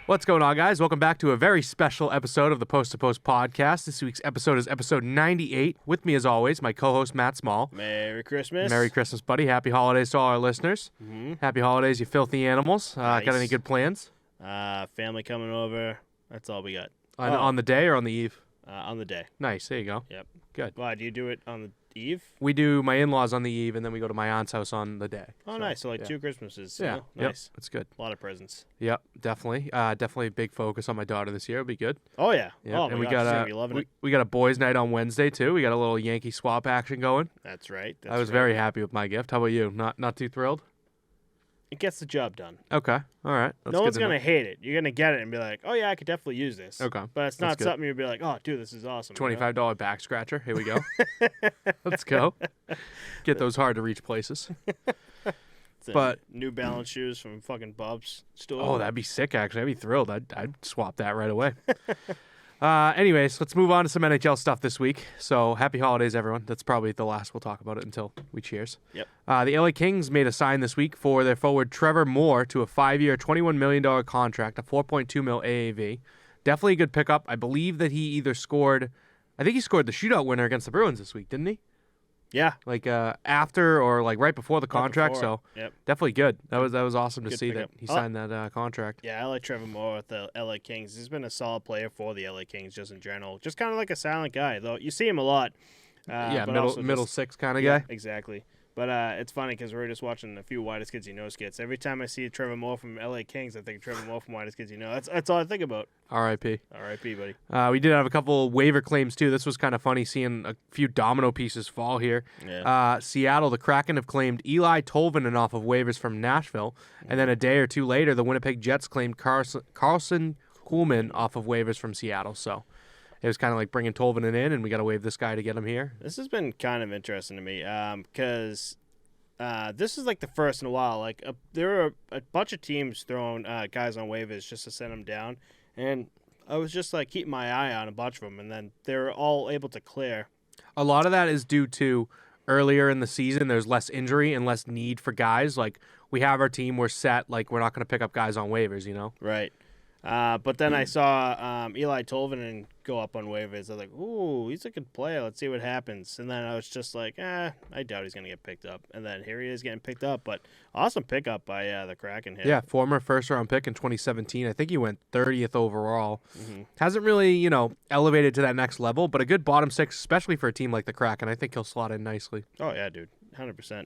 What's going on, guys? Welcome back to a very special episode of the Post to Post podcast. This week's episode is episode 98. With me, as always, my co-host, Matt Small. Merry Christmas. Merry Christmas, buddy. Happy holidays to all our listeners. Mm-hmm. Happy holidays, you filthy animals. Nice. Got any good plans? Family coming over. That's all we got. On the day or on the eve? On the day. Nice. There you go. Yep. Good. Why, do you do it on the eve? We do my in-laws on the eve, and then we go to my aunt's house on the day. Oh, nice. So, two Christmases. Yeah. You know? Nice. Yep. It's good. A lot of presents. Yep, definitely. Definitely a big focus on my daughter this year. It'll be good. Oh, yeah. Yep. Oh, and my we gosh, got she's gonna be loving it. we got a boys' night on Wednesday, too. We got a little Yankee swap action going. That's right. I was very happy with my gift. How about you? Not too thrilled? It gets the job done. Okay. All right. That's no good one's to going know. to hate it. You're going to get it and be like, oh, yeah, I could definitely use this. Okay. But it's That's not good. something you'll be like, oh, dude, this is awesome. you know? $25 back scratcher. Here we go. Let's go. Get those hard to reach places. But New Balance shoes from fucking Bob's store. oh, that'd be sick. Actually, I'd be thrilled. I'd swap that right away. Anyways, let's move on to some NHL stuff this week. So happy holidays, everyone. That's probably the last we'll talk about it until we cheers. Yep. The LA Kings made a sign this week for their forward Trevor Moore to a 5-year, $21 million contract, a $4.2 million AAV. Definitely a good pickup. I believe that he either scored, I think he scored the shootout winner against the Bruins this week, didn't he? Yeah. Like after or like right before the contract. before. So Yep. definitely good. That was awesome to Good see pickup. that he signed that contract. Yeah, I like Trevor Moore with the LA Kings. He's been a solid player for the LA Kings just in general. Just kind of like a silent guy, though. You see him a lot. Yeah, but middle just, six kind of yeah, guy. Exactly. But it's funny because we're just watching a few Widest Kids You Know skits. Every time I see Trevor Moore from LA Kings, I think of Trevor Moore from Widest Kids You Know. That's all I think about. R.I.P. R.I.P., buddy. We did have a couple waiver claims too. This was kind of funny seeing a few domino pieces fall here. Yeah. Seattle, the Kraken have claimed Eli Tolvanen off of waivers from Nashville, and then a day or two later, the Winnipeg Jets claimed Carlson Kuhlman off of waivers from Seattle. So it was kind of like bringing Tolvanen in, and we got to waive this guy to get him here. This has been kind of interesting to me because this is like the first in a while. Like there are a bunch of teams throwing guys on waivers just to send them down, and I was just like keeping my eye on a bunch of them, and then they're all able to clear. A lot of that is due to earlier in the season, there's less injury and less need for guys. Like we have our team, we're set. Like we're not going to pick up guys on waivers, you know? Right. But then I saw Eli Tolvanen go up on waivers. I was like, ooh, he's a good player. Let's see what happens. And then I was just like, I doubt he's going to get picked up. And then here he is getting picked up. But awesome pickup by the Kraken here. Yeah, former first-round pick in 2017. I think he went 30th overall. Mm-hmm. Hasn't really, elevated to that next level, but a good bottom six, especially for a team like the Kraken. I think he'll slot in nicely. Oh, yeah, dude. 100%.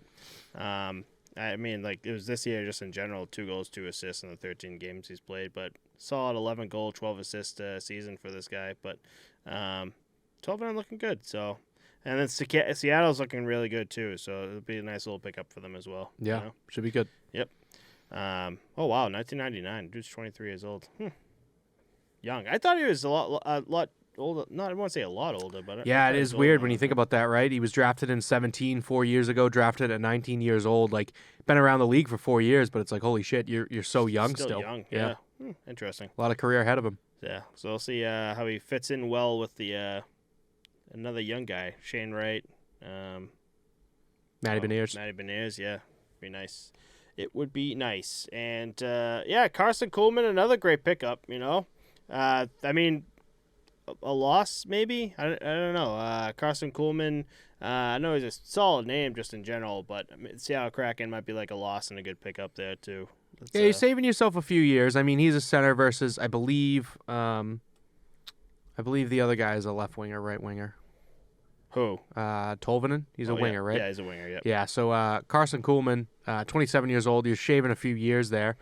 I mean, like, it was this year just in general, 2 goals, 2 assists in the 13 games he's played. But solid 11-goal, 12-assist season for this guy. But 12-9 looking good. So, and then Seattle's looking really good, too. So it'll be a nice little pickup for them as well. Yeah, you know? should be good. Yep. Oh, wow, 1999. Dude's 23 years old. Young. I thought he was a lot older. No, I don't want to say a lot older, but Yeah, it is weird when you think about that, right? He was drafted in 17 4 years ago, drafted at 19 years old. Like, been around the league for 4 years, but it's like, holy shit, you're so young still. Young, yeah. Interesting. A lot of career ahead of him. Yeah, so we'll see how he fits in well with the another young guy, Shane Wright. Matty Beniers. Matty Beniers, yeah. Be nice. It would be nice. And, Carson Kuhlman, another great pickup, I mean, a loss maybe? I don't know. Carson Kuhlman, I know he's a solid name just in general, but Seattle Kraken might be like a loss and a good pickup there too. Yeah, you're saving yourself a few years. I mean, he's a center versus, I believe the other guy is a left winger, right winger. Who? Tolvanen. He's a winger, right? Yeah, he's a winger, yeah. Yeah, so Carson Kuhlman, 27 years old. You're shaving a few years there.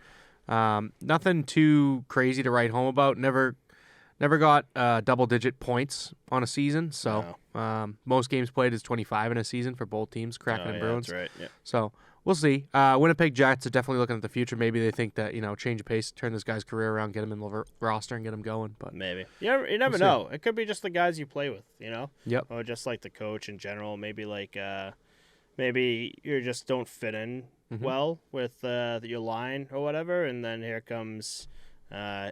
Nothing too crazy to write home about. Never got double-digit points on a season. So most games played is 25 in a season for both teams, Kraken and Bruins. That's right, yeah. So we'll see. Winnipeg Jets are definitely looking at the future. Maybe they think that, change of pace, turn this guy's career around, get him in the roster and get him going. But maybe. You never know. It could be just the guys you play with, Yep. Or just like the coach in general. Maybe like maybe you just don't fit in well with your line or whatever, and then here comes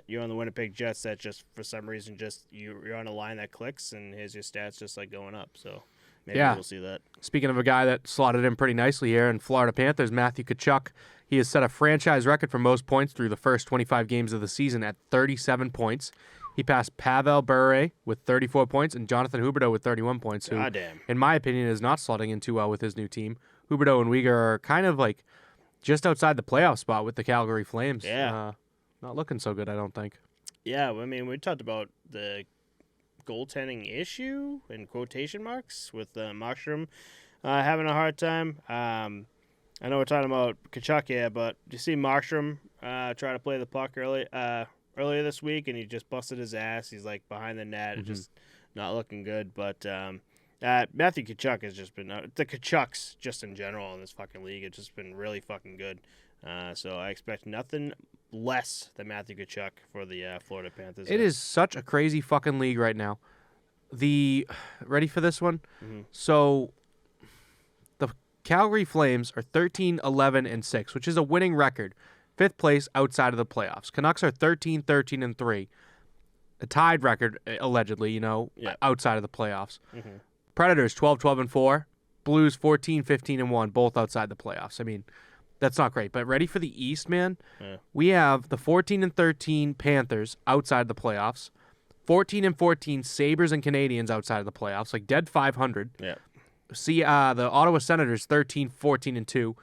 you're on the Winnipeg Jets that just for some reason just you're on a line that clicks, and here's your stats just like going up. So maybe Yeah. we'll see that. Speaking of a guy that slotted in pretty nicely here in Florida Panthers, Matthew Tkachuk, he has set a franchise record for most points through the first 25 games of the season at 37 points. He passed Pavel Bure with 34 points and Jonathan Huberdeau with 31 points, who, Goddamn. in my opinion, is not slotting in too well with his new team. Huberdeau and Uyghur are kind of like just outside the playoff spot with the Calgary Flames. Yeah. Not looking so good, I don't think. Yeah, I mean, we talked about the goaltending issue in quotation marks with Markstrom having a hard time. I know we're talking about Tkachuk here, but do you see Markstrom try to play the puck earlier this week, and he just busted his ass. He's like behind the net, just not looking good. But Matthew Tkachuk has just been the Tkachuks just in general in this fucking league. It's just been really fucking good. So I expect nothing less than Matthew Tkachuk for the Florida Panthers. It is such a crazy fucking league right now. Ready for this one? Mm-hmm. So the Calgary Flames are 13-11-6, which is a winning record. 5th place outside of the playoffs. Canucks are 13-13-3. A tied record, allegedly, outside of the playoffs. Mm-hmm. Predators 12-12-4. Blues 14-15-1, both outside the playoffs. I mean, that's not great. But ready for the East, man? Yeah. We have the 14-13 Panthers outside the playoffs. 14-14 Sabres and Canadians outside of the playoffs, like dead 500. Yeah. See, the Ottawa Senators 13-14-2.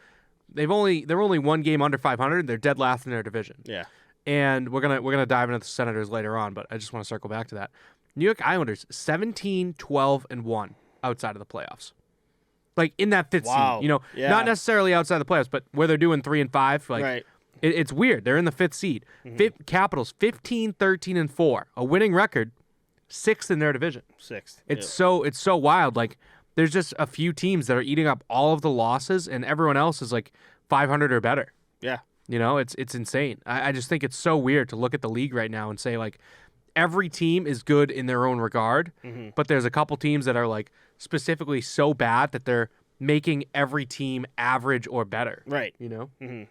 They're only one game under 500. They're dead last in their division. Yeah. And we're gonna dive into the Senators later on, but I just want to circle back to that. New York Islanders 17-12-1 outside of the playoffs. Like in that 5th seed, Yeah. not necessarily outside the playoffs, but where they're doing 3 and 5. Like Right. it's weird. They're in the 5th seed. Capitals 15-13-4, a winning record, 6th in their division. 6th. It's so wild. Like there's just a few teams that are eating up all of the losses, and everyone else is like 500 or better. Yeah. It's insane. I just think it's so weird to look at the league right now and say like every team is good in their own regard, but there's a couple teams that are like specifically so bad that they're making every team average or better. Right.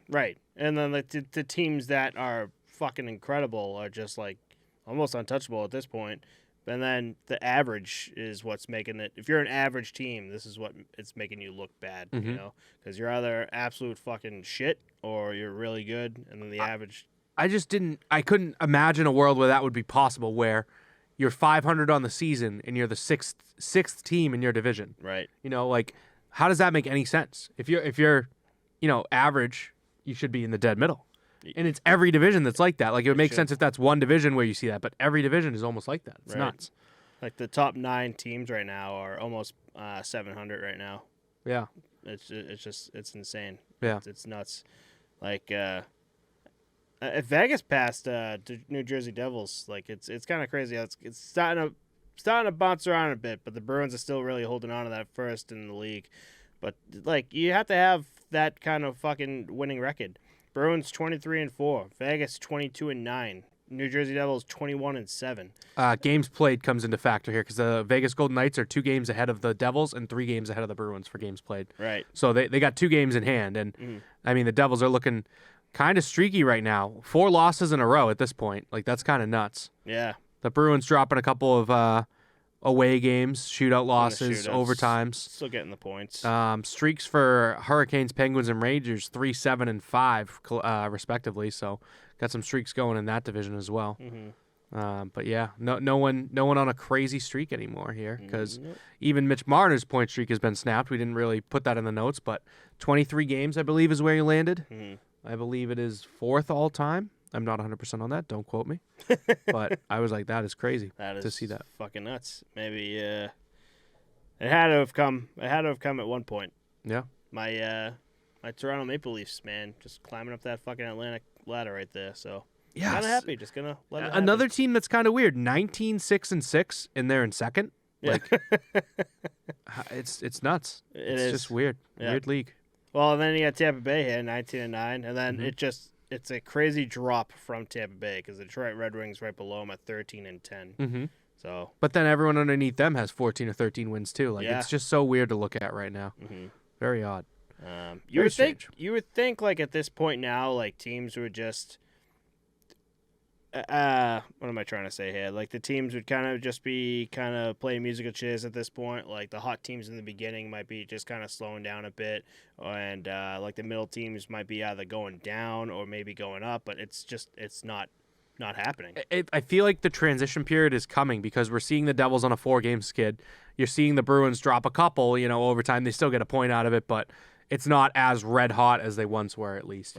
Right. And then the teams that are fucking incredible are just like almost untouchable at this point. And then the average is what's making it. If you're an average team, this is what it's making you look bad, because you're either absolute fucking shit or you're really good, and then the average. I couldn't imagine a world where that would be possible, where you're 500 on the season and you're the sixth team in your division. Right. Like how does that make any sense? If you're average, you should be in the dead middle. And it's every division that's like that. Like it would make sense if that's one division where you see that, but every division is almost like that. It's nuts. Like the top 9 teams right now are almost 700 right now. Yeah. It's insane. Yeah. It's nuts. Like if Vegas passed New Jersey Devils, like it's kind of crazy. It's starting to bounce around a bit, but the Bruins are still really holding on to that first in the league. But like you have to have that kind of fucking winning record. Bruins 23-4, Vegas 22-9, New Jersey Devils 21-7. Games played comes into factor here because the Vegas Golden Knights are 2 games ahead of the Devils and 3 games ahead of the Bruins for games played. Right. So they got 2 games in hand, and I mean the Devils are looking kind of streaky right now. 4 losses in a row at this point. Like that's kind of nuts. Yeah. The Bruins dropping a couple of away games, shootout losses, overtimes. Still getting the points. Streaks for Hurricanes, Penguins, and Rangers 3-7 and 5 respectively. So got some streaks going in that division as well. But yeah, no one on a crazy streak anymore here because even Mitch Marner's point streak has been snapped. We didn't really put that in the notes, but 23 games I believe is where he landed. I believe it is 4th all time. I'm not 100% on that. Don't quote me. But I was like, that is crazy to see that. Fucking nuts. Maybe it had to have come. It had to have come at one point. Yeah. My Toronto Maple Leafs, man, just climbing up that fucking Atlantic ladder right there. So yeah, kind of happy. Just gonna let it happen. Another team that's kind of weird. 19-6-6, and they're in 2nd. Yeah. Like, it's nuts. It's just weird. Yeah. Weird league. Well, and then you got Tampa Bay here, 19-9, and then it's a crazy drop from Tampa Bay because the Detroit Red Wings right below them at 13-10. So, but then everyone underneath them has 14 or 13 wins too. Like it's just so weird to look at right now. Very odd. You would think like at this point now, like teams would just what am I trying to say here? Like the teams would kind of just be kind of playing musical chairs at this point. Like the hot teams in the beginning might be just kind of slowing down a bit, and like the middle teams might be either going down or maybe going up. But it's not happening. I feel like the transition period is coming because we're seeing the Devils on a 4-game skid. You're seeing the Bruins drop a couple, overtime. They still get a point out of it, but it's not as red hot as they once were, at least,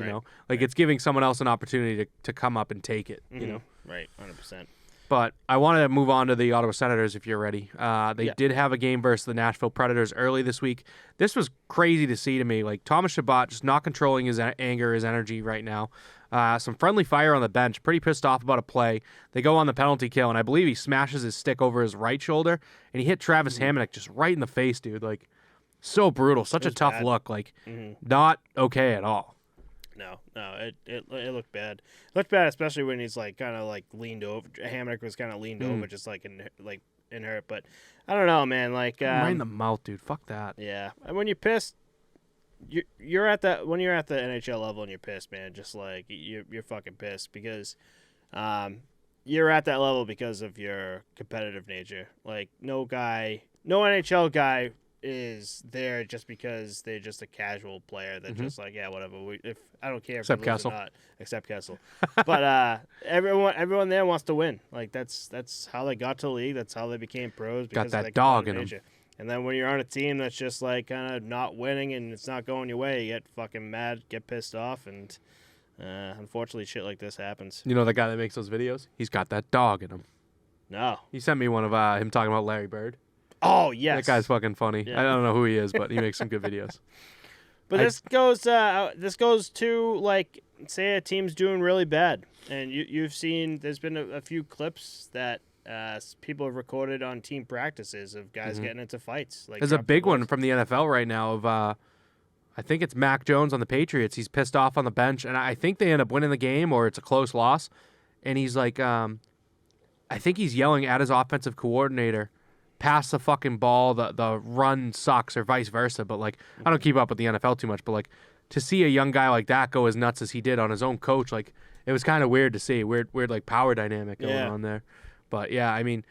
Like it's giving someone else an opportunity to come up and take it, Right, 100%. But I want to move on to the Ottawa Senators if you're ready. They did have a game versus the Nashville Predators early this week. This was crazy to see to me. Like Thomas Chabot just not controlling his anger, his energy right now. Some friendly fire on the bench. Pretty pissed off about a play. They go on the penalty kill, and I believe he smashes his stick over his right shoulder, and he hit Travis Hamonic just right in the face, dude. Like, so brutal. Such a tough look. Like, not okay at all. No, it looked bad. It looked bad, especially when he's like kind of like leaned over. Hamonic was kind of leaned over, just like in hurt. But I don't know, man. Like right in the mouth, dude. Fuck that. Yeah, and when you're pissed, you're at that when you're at the NHL level and you're pissed, man. Just like you're fucking pissed because, you're at that level because of your competitive nature. Like no NHL guy is there just because they're just a casual player that just like whatever. If I don't care if except we lose Kessel, or not, except Kessel, but everyone there wants to win. Like that's how they got to the league. That's how they became pros. Because got of that dog in them. And then when you're on a team that's just like kind of not winning and it's not going your way, you get fucking mad, get pissed off, and unfortunately, shit like this happens. You know the guy that makes those videos? He's got that dog in him. No, he sent me one of him talking about Larry Bird. Oh, yes. That guy's fucking funny. Yeah. I don't know who he is, but he makes some good videos. But this goes to, like, say a team's doing really bad. And you've seen, there's been a few clips that people have recorded on team practices of guys getting into fights. Like there's a big one from the NFL right now of, I think it's Mac Jones on the Patriots. He's pissed off on the bench, and I think they end up winning the game or it's a close loss. And he's like, I think he's yelling at his offensive coordinator, pass the fucking ball, the run sucks, or vice versa. But like, I don't keep up with the NFL too much, but like, to see a young guy like that go as nuts as he did on his own coach, like, it was kind of weird to see. Weird like power dynamic going on there. But yeah, I mean,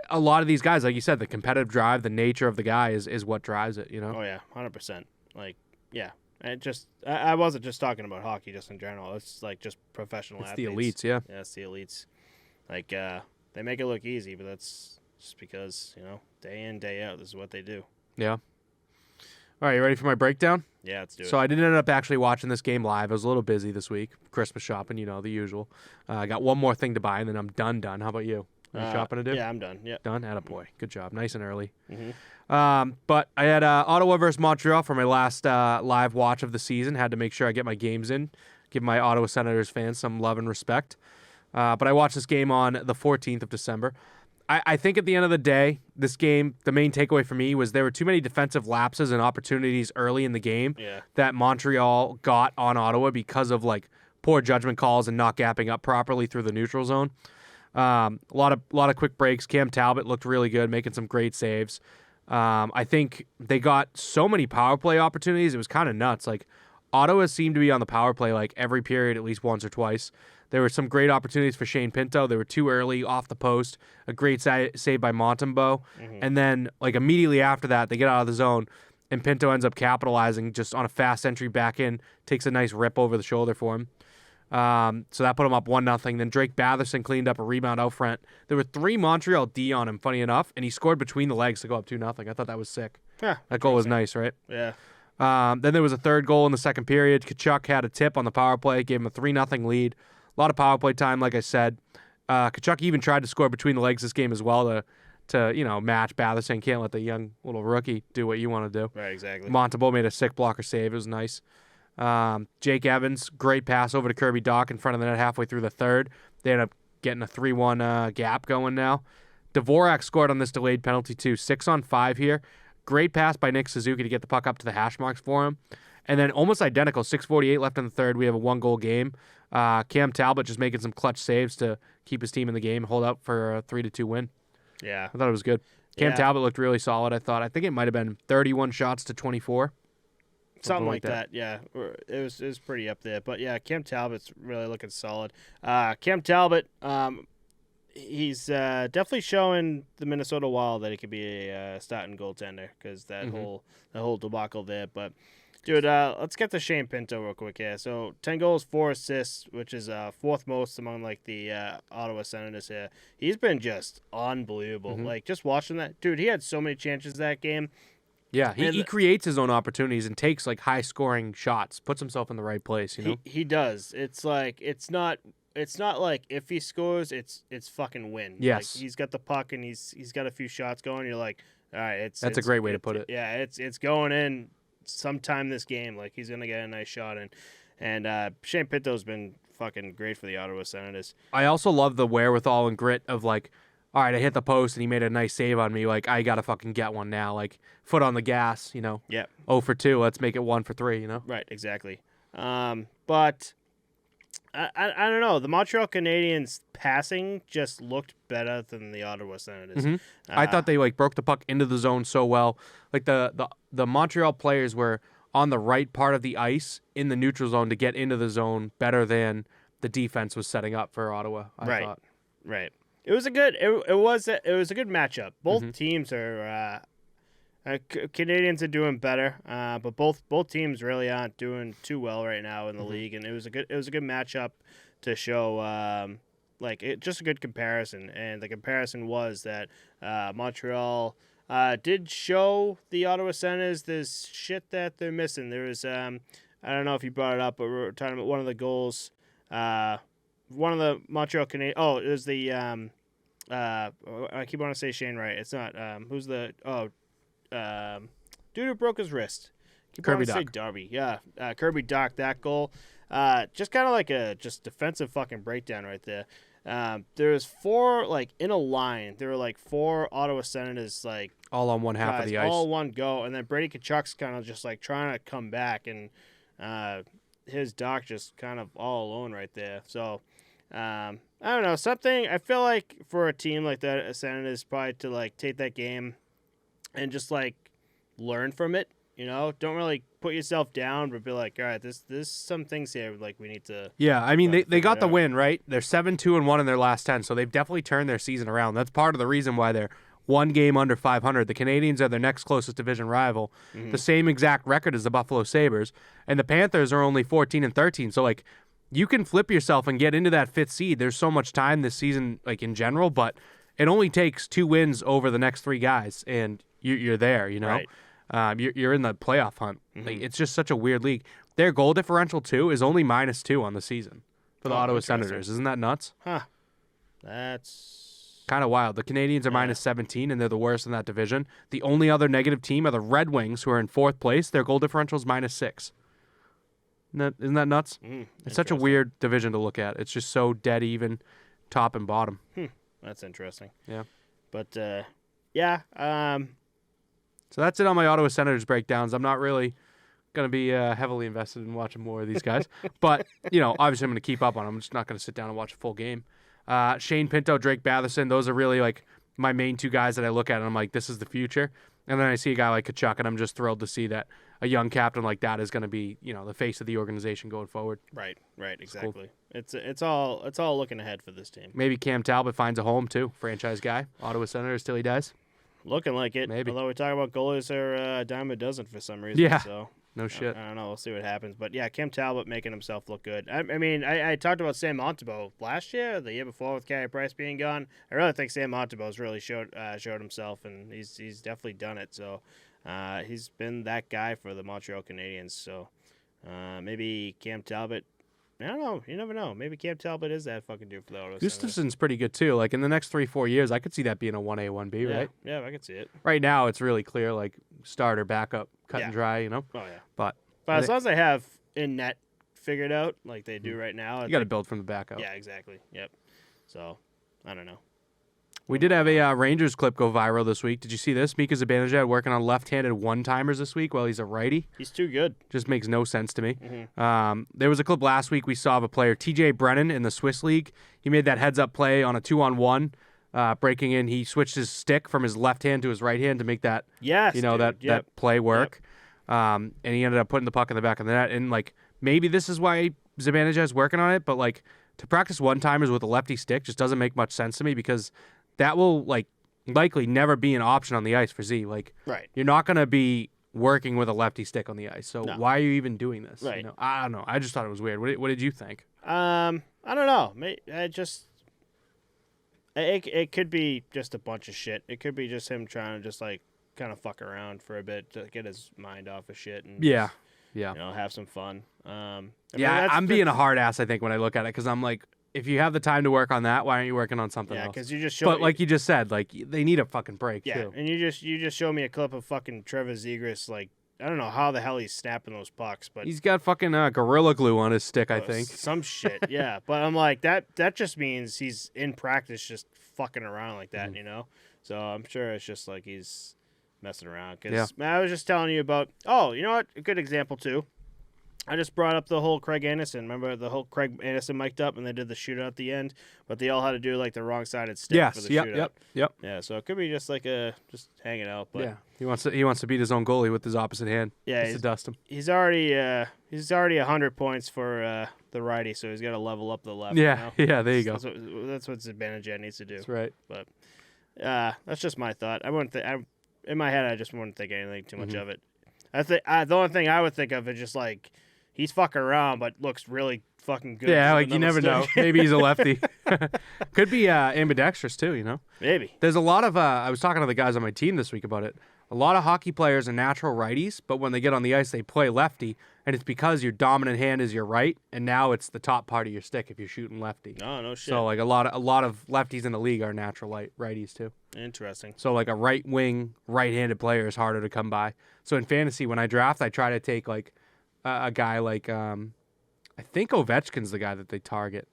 a lot of these guys, like you said, the competitive drive, the nature of the guy is what drives it, Oh yeah, 100%. Like, yeah. And I wasn't just talking about hockey, just in general. It's like just professional athletes. The elites, yeah. Yeah, it's the elites. Like, they make it look easy, but that's just because, day in, day out, this is what they do. Yeah. All right, you ready for my breakdown? Yeah, let's do it. So I didn't end up actually watching this game live. I was a little busy this week. Christmas shopping, the usual. I got one more thing to buy, and then I'm done. How about you? Any shopping to do? Yeah, I'm done. Yeah. Done? Attaboy. Good job. Nice and early. Mm-hmm. But I had Ottawa versus Montreal for my last live watch of the season. Had to make sure I get my games in, give my Ottawa Senators fans some love and respect. But I watched this game on the 14th of December. I think at the end of the day, this game, the main takeaway for me was there were too many defensive lapses and opportunities early in the game that Montreal got on Ottawa because of like poor judgment calls and not gapping up properly through the neutral zone. A lot of quick breaks. Cam Talbot looked really good, making some great saves. I think they got so many power play opportunities. It was kind of nuts. Like Ottawa seemed to be on the power play like every period at least once or twice. There were some great opportunities for Shane Pinto. They were too early off the post. A great save by Montembeault. And then, like, immediately after that, they get out of the zone, and Pinto ends up capitalizing just on a fast entry back in, takes a nice rip over the shoulder for him. So that put him up 1-0. Then Drake Batherson cleaned up a rebound out front. There were 3 Montreal D on him, funny enough, and he scored between the legs to go up 2-0. I thought that was sick. Yeah, that goal was nice, right? Yeah. Then there was a third goal in the second period. Tkachuk had a tip on the power play, gave him a 3-0 lead. A lot of power play time, like I said. Tkachuk even tried to score between the legs this game as well to match Batherson. Can't let the young little rookie do what you want to do. Right, exactly. Montembeault made a sick blocker save. It was nice. Jake Evans, great pass over to Kirby Dach in front of the net halfway through the third. They ended up getting a 3-1 gap going now. Dvorak scored on this delayed penalty too. 6-on-5 here. Great pass by Nick Suzuki to get the puck up to the hash marks for him. And then almost identical, 6:48 left in the third. We have a 1-goal game. Cam Talbot just making some clutch saves to keep his team in the game, hold out for a 3-2 win. Yeah. I thought it was good. Cam Talbot looked really solid, I thought. I think it might have been 31 shots to 24. Something like that. Yeah. It was pretty up there. But yeah, Cam Talbot's really looking solid. Cam Talbot, he's definitely showing the Minnesota Wild that he could be a starting goaltender because that whole debacle there. But dude, let's get to Shane Pinto real quick here. So 10 goals, 4 assists, which is fourth most among like the Ottawa Senators here. He's been just unbelievable. Like just watching that, dude. He had so many chances that game. Yeah, he creates his own opportunities and takes like high scoring shots, puts himself in the right place. You know, he does. It's like it's not like if he scores, it's fucking win. Yes, like, he's got the puck and he's got a few shots going. You're like, all right, that's a great way to put it. Yeah, it's going in sometime this game. Like he's gonna get a nice shot in, and Shane Pinto's been fucking great for the Ottawa Senators. I also love the wherewithal and grit of like, all right, I hit the post and he made a nice save on me. Like, I got to fucking get one now. Like, foot on the gas, you know? Yeah. 0 for 2. Let's make it 1 for 3, you know? Right, exactly. But I don't know. The Montreal Canadiens passing just looked better than the Ottawa Senators. I thought they, like, broke the puck into the zone so well. Like, the Montreal players were on the right part of the ice in the neutral zone to get into the zone better than the defense was setting up for Ottawa, I thought. Right. It was a good. It was a good matchup. Both teams are Canadians are doing better, but both teams really aren't doing too well right now in the league. And it was a good matchup to show just a good comparison. And the comparison was that Montreal did show the Ottawa Senators there's shit that they're missing. There was I don't know if you brought it up, but we were talking about one of the goals. One of the Montreal Canadiens. Oh, it was the I keep wanting to say Shane Wright. It's not. Who's the dude who broke his wrist? Kirby Dach. Say Darby. Yeah, Kirby Dach. That goal. Just kind of like a defensive fucking breakdown right there. There was 4 like in a line. There were like 4 Ottawa Senators like all on one half of the ice, all one go, and then Brady Tkachuk's kind of just like trying to come back, and his Dach just kind of all alone right there. So. I don't know, something I feel like for a team like that, Senators probably to like take that game and just like learn from it. You know, don't really put yourself down, but be like, all right, there's some things here like we need to. Yeah, I mean they got the win, right? They're 7-2-1 in their last 10, so they've definitely turned their season around. That's part of the reason why they're one game under 500. The Canadiens are their next closest division rival, the same exact record as the Buffalo Sabres, and the Panthers are only 14-13. So like. You can flip yourself and get into that 5th seed. There's so much time this season, like in general, but it only takes 2 wins over the next 3 guys, and you're there. You know, right. You're in the playoff hunt. Like, it's just such a weird league. Their goal differential too is only -2 on the season for the Ottawa Senators. Isn't that nuts? Huh. That's kind of wild. The Canadiens are -17, and they're the worst in that division. The only other negative team are the Red Wings, who are in 4th place. Their goal differential is -6. Isn't that nuts? It's such a weird division to look at. It's just so dead even, top and bottom. That's interesting. Yeah. But, yeah. So that's it on my Ottawa Senators breakdowns. I'm not really going to be heavily invested in watching more of these guys. But, you know, obviously I'm going to keep up on them. I'm just not going to sit down and watch a full game. Shane Pinto, Drake Batherson, those are really, like, my main 2 guys that I look at, and I'm like, this is the future. And then I see a guy like Tkachuk, and I'm just thrilled to see that a young captain like that is going to be, you know, the face of the organization going forward. Right, exactly. It's all looking ahead for this team. Maybe Cam Talbot finds a home too, franchise guy, Ottawa Senators till he dies. Looking like it. Maybe. Although we talk about goalies are a dime a dozen for some reason. Yeah. So no shit. I don't know. We'll see what happens. But yeah, Cam Talbot making himself look good. I mean, I talked about Sam Montembeault last year, the year before with Carey Price being gone. I really think Sam Montembeault's really showed himself, and he's definitely done it. So he's been that guy for the Montreal Canadiens. So maybe Cam Talbot. I don't know. You never know. Maybe Cam Talbot is that fucking dude for the Ottawa Senators. Gustafson's pretty good too. Like in the next 3-4 years, I could see that being a 1A, 1B, right? Yeah, I could see it. Right now, it's really clear, like starter, backup, cut and dry, you know? Oh, yeah. But as long as they have in net figured out like they do right now. You got to build from the back up. Yeah, exactly. Yep. So, I don't know. We did have a Rangers clip go viral this week. Did you see this? Mika Zibanejad working on left-handed one-timers this week while he's a righty. He's too good. Just makes no sense to me. There was a clip last week we saw of a player, TJ Brennan, in the Swiss League. He made that heads-up play on a 2-on-1, breaking in. He switched his stick from his left hand to his right hand to make that, that play work. and he ended up putting the puck in the back of the net. And like maybe this is why Zibanejad is working on it, but like to practice one-timers with a lefty stick just doesn't make much sense to me because that will like likely never be an option on the ice for Z. Like Right. you're not going to be working with a lefty stick on the ice. So No. why are you even doing this? Right. You know? I don't know. I just thought it was weird. What did you think? I don't know. It could be just a bunch of shit. It could be just him trying to just like kind of fuck around for a bit to get his mind off of shit and Yeah. just, Yeah. have some fun. I'm being a hard ass, I think, when I look at it, because I'm like, if you have the time to work on that, why aren't you working on something else? because you just show. But like you just said, like they need a fucking break too. And you just show me a clip of fucking Trevor Zegras. Like I don't know how the hell he's snapping those pucks, but He's got fucking Gorilla Glue on his stick, I think. some shit. Yeah, but I'm like that just means he's in practice just fucking around like that, So I'm sure it's just like he's messing around. Because I was just telling you about. Oh, you know what? A good example too. I just brought up the whole Craig Anderson. Remember the whole Craig Anderson mic'd up and they did the shootout at the end, but they all had to do like the wrong-sided stick for the shootout. Yep. Yeah, so it could be just like just hanging out. But Yeah, he wants to beat his own goalie with his opposite hand. Yeah, just to dust him. He's already 100 points for the righty, so he's got to level up the left. Yeah, yeah. There you go. That's what Zibanejad needs to do. That's right. But that's just my thought. I wouldn't in my head, I just wouldn't think anything too much of it. I think the only thing I would think of is just like. He's fucking around, but looks really fucking good. Yeah, like you never know. Maybe he's a lefty. Could be ambidextrous too, Maybe. There's a lot of, I was talking to the guys on my team this week about it. A lot of hockey players are natural righties, but when they get on the ice, they play lefty, and it's because your dominant hand is your right, and now it's the top part of your stick if you're shooting lefty. Oh, no shit. So like a lot of lefties in the league are natural righties too. Interesting. So like a right wing, right-handed player is harder to come by. So in fantasy, when I draft, I try to take like a guy like, I think Ovechkin's the guy that they target.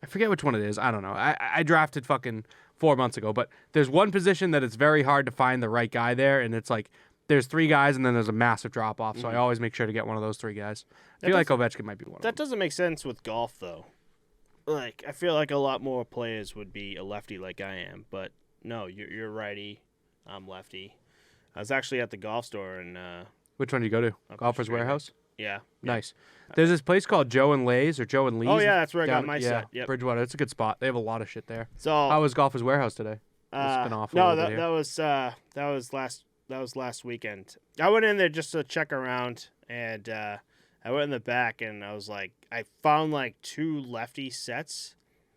I forget which one it is. I don't know. I drafted fucking 4 months ago, but there's one position that it's very hard to find the right guy there, and it's like there's 3 guys and then there's a massive drop-off, so I always make sure to get one of those 3 guys. I feel like Ovechkin might be one of them. That doesn't make sense with golf, though. Like, I feel like a lot more players would be a lefty like I am, but no, you're righty, I'm lefty. I was actually at the golf store and Which one do you go to? Golfer's Warehouse? Yeah. Nice. There's this place called Joe and Lay's or Joe and Lee's. Oh yeah, that's where I got my set. Yep. Bridgewater. It's a good spot. They have a lot of shit there. So how was Golfer's Warehouse today? It's been off a little bit here. that was last weekend. I went in there just to check around, and I went in the back, and I was like, I found like 2 lefty sets,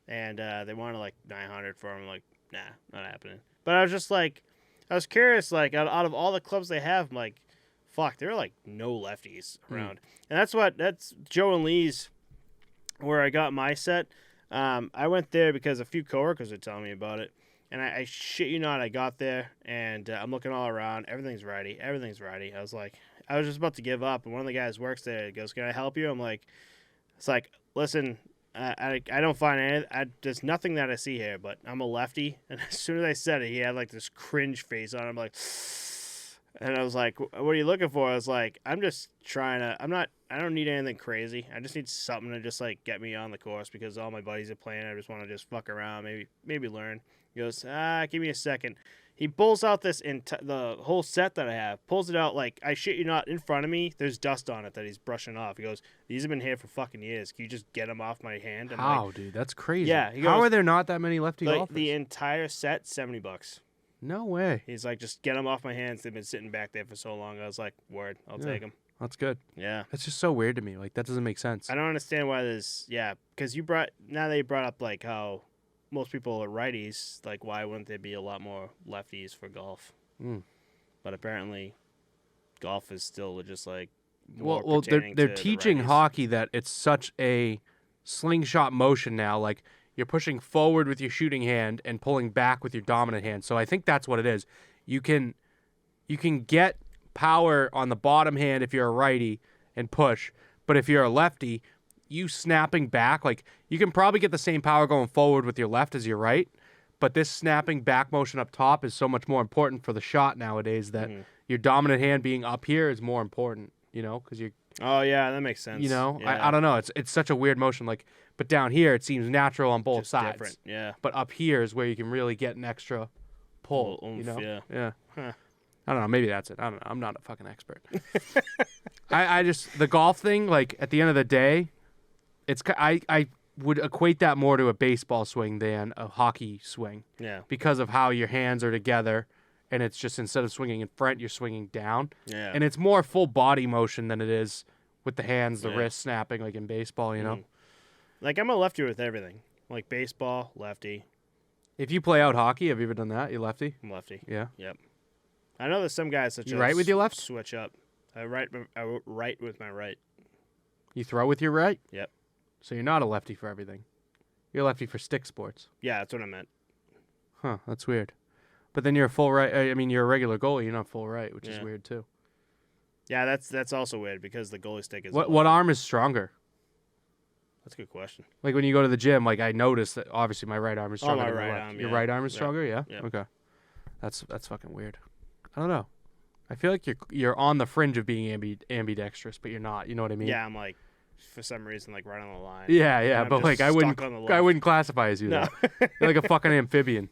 and they wanted like $900 for them. I'm like, nah, not happening. But I was just like, I was curious, like out of all the clubs they have, I'm like, fuck, there are like no lefties around. And that's Joe and Lee's where I got my set. I went there because a few coworkers were telling me about it. And I shit you not, I got there and I'm looking all around. Everything's righty. I was like, I was just about to give up. And one of the guys works there. He goes, can I help you? I'm like, it's like, listen, I don't find anything. There's nothing that I see here, but I'm a lefty. And as soon as I said it, he had like this cringe face on. I'm like, and I was like, what are you looking for? I was like, I'm just trying to, I don't need anything crazy. I just need something to just like get me on the course because all my buddies are playing. I just want to just fuck around, maybe learn. He goes, give me a second. He pulls out the whole set that I have, pulls it out like, I shit you not, in front of me, there's dust on it that he's brushing off. He goes, these have been here for fucking years. Can you just get them off my hand? And how, dude? That's crazy. Yeah. How are there not that many lefty golfers? The entire set, $70. No way. He's like, just get them off my hands. They've been sitting back there for so long. I was like, word, I'll take them. That's good. Yeah. That's just so weird to me. Like, that doesn't make sense. I don't understand why because now they brought up like how most people are righties. Like, why wouldn't there be a lot more lefties for golf? But apparently, golf is still just like more they're teaching hockey that it's such a slingshot motion now. Like, you're pushing forward with your shooting hand and pulling back with your dominant hand. So I think that's what it is. You can get power on the bottom hand if you're a righty and push, but if you're a lefty, you snapping back, like you can probably get the same power going forward with your left as your right, but this snapping back motion up top is so much more important for the shot nowadays that your dominant hand being up here is more important, because you're. Oh yeah, that makes sense. Yeah. I don't know. It's such a weird motion, like, but down here it seems natural on both sides. Different. Yeah. But up here is where you can really get an extra pull. Oomph, Yeah. Huh. I don't know. Maybe that's it. I don't know. I'm not a fucking expert. I just the golf thing. Like at the end of the day, I would equate that more to a baseball swing than a hockey swing. Yeah. Because of how your hands are together, and it's just instead of swinging in front, you're swinging down. Yeah. And it's more full body motion than it is with the hands, the wrist snapping like in baseball. You know. Like I'm a lefty with everything. Like baseball, lefty. If you play out hockey, have you ever done that? You lefty? I'm lefty. Yeah. Yep. I know there's some guys that You right with your left? switch up. I write with my right. You throw with your right? Yep. So you're not a lefty for everything. You're a lefty for stick sports. Yeah, that's what I meant. Huh, that's weird. But then you're a full right. I mean, you're a regular goalie. You're not full right, which is weird too. Yeah, that's also weird because the goalie stick is. What arm is stronger? That's a good question. Like when you go to the gym, like I noticed that obviously my right arm is stronger my than my right left. arm, Your yeah. right arm is stronger, yeah? Yeah. Okay. That's fucking weird. I don't know. I feel like you're on the fringe of being ambidextrous, but you're not. You know what I mean? Yeah, I'm like, for some reason, like right on the line. Yeah, I'm but just like I stuck on the left. wouldn't classify as you. No. Though. You're like a fucking amphibian.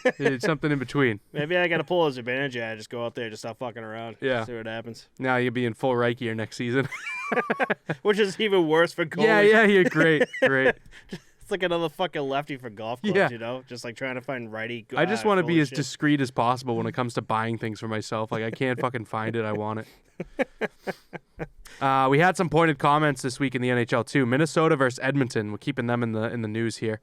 It's something in between. Maybe I got to pull his advantage. I just go out there, just stop fucking around. Yeah. See what happens. Now you'll be in full right gear next season. Which is even worse for goalies. Yeah, you're great. It's like another fucking lefty for golf clubs, you know? Just like trying to find righty. I just want to be as shit. discreet as possible when it comes to buying things for myself. Like I can't fucking find it. I want it. We had some pointed comments this week in the NHL too. Minnesota versus Edmonton. We're keeping them in the news here.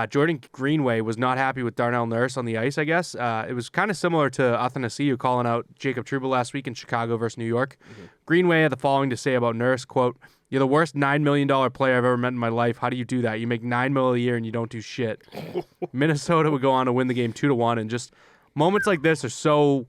Jordan Greenway was not happy with Darnell Nurse on the ice, I guess. It was kind of similar to Athanasiou calling out Jacob Trouba last week in Chicago versus New York. Mm-hmm. Greenway had the following to say about Nurse, quote, "You're the worst $9 million player I've ever met in my life. How do you do that? You make $9 million a year and you don't do shit." Minnesota would go on to win the game 2-1, and just moments like this are so...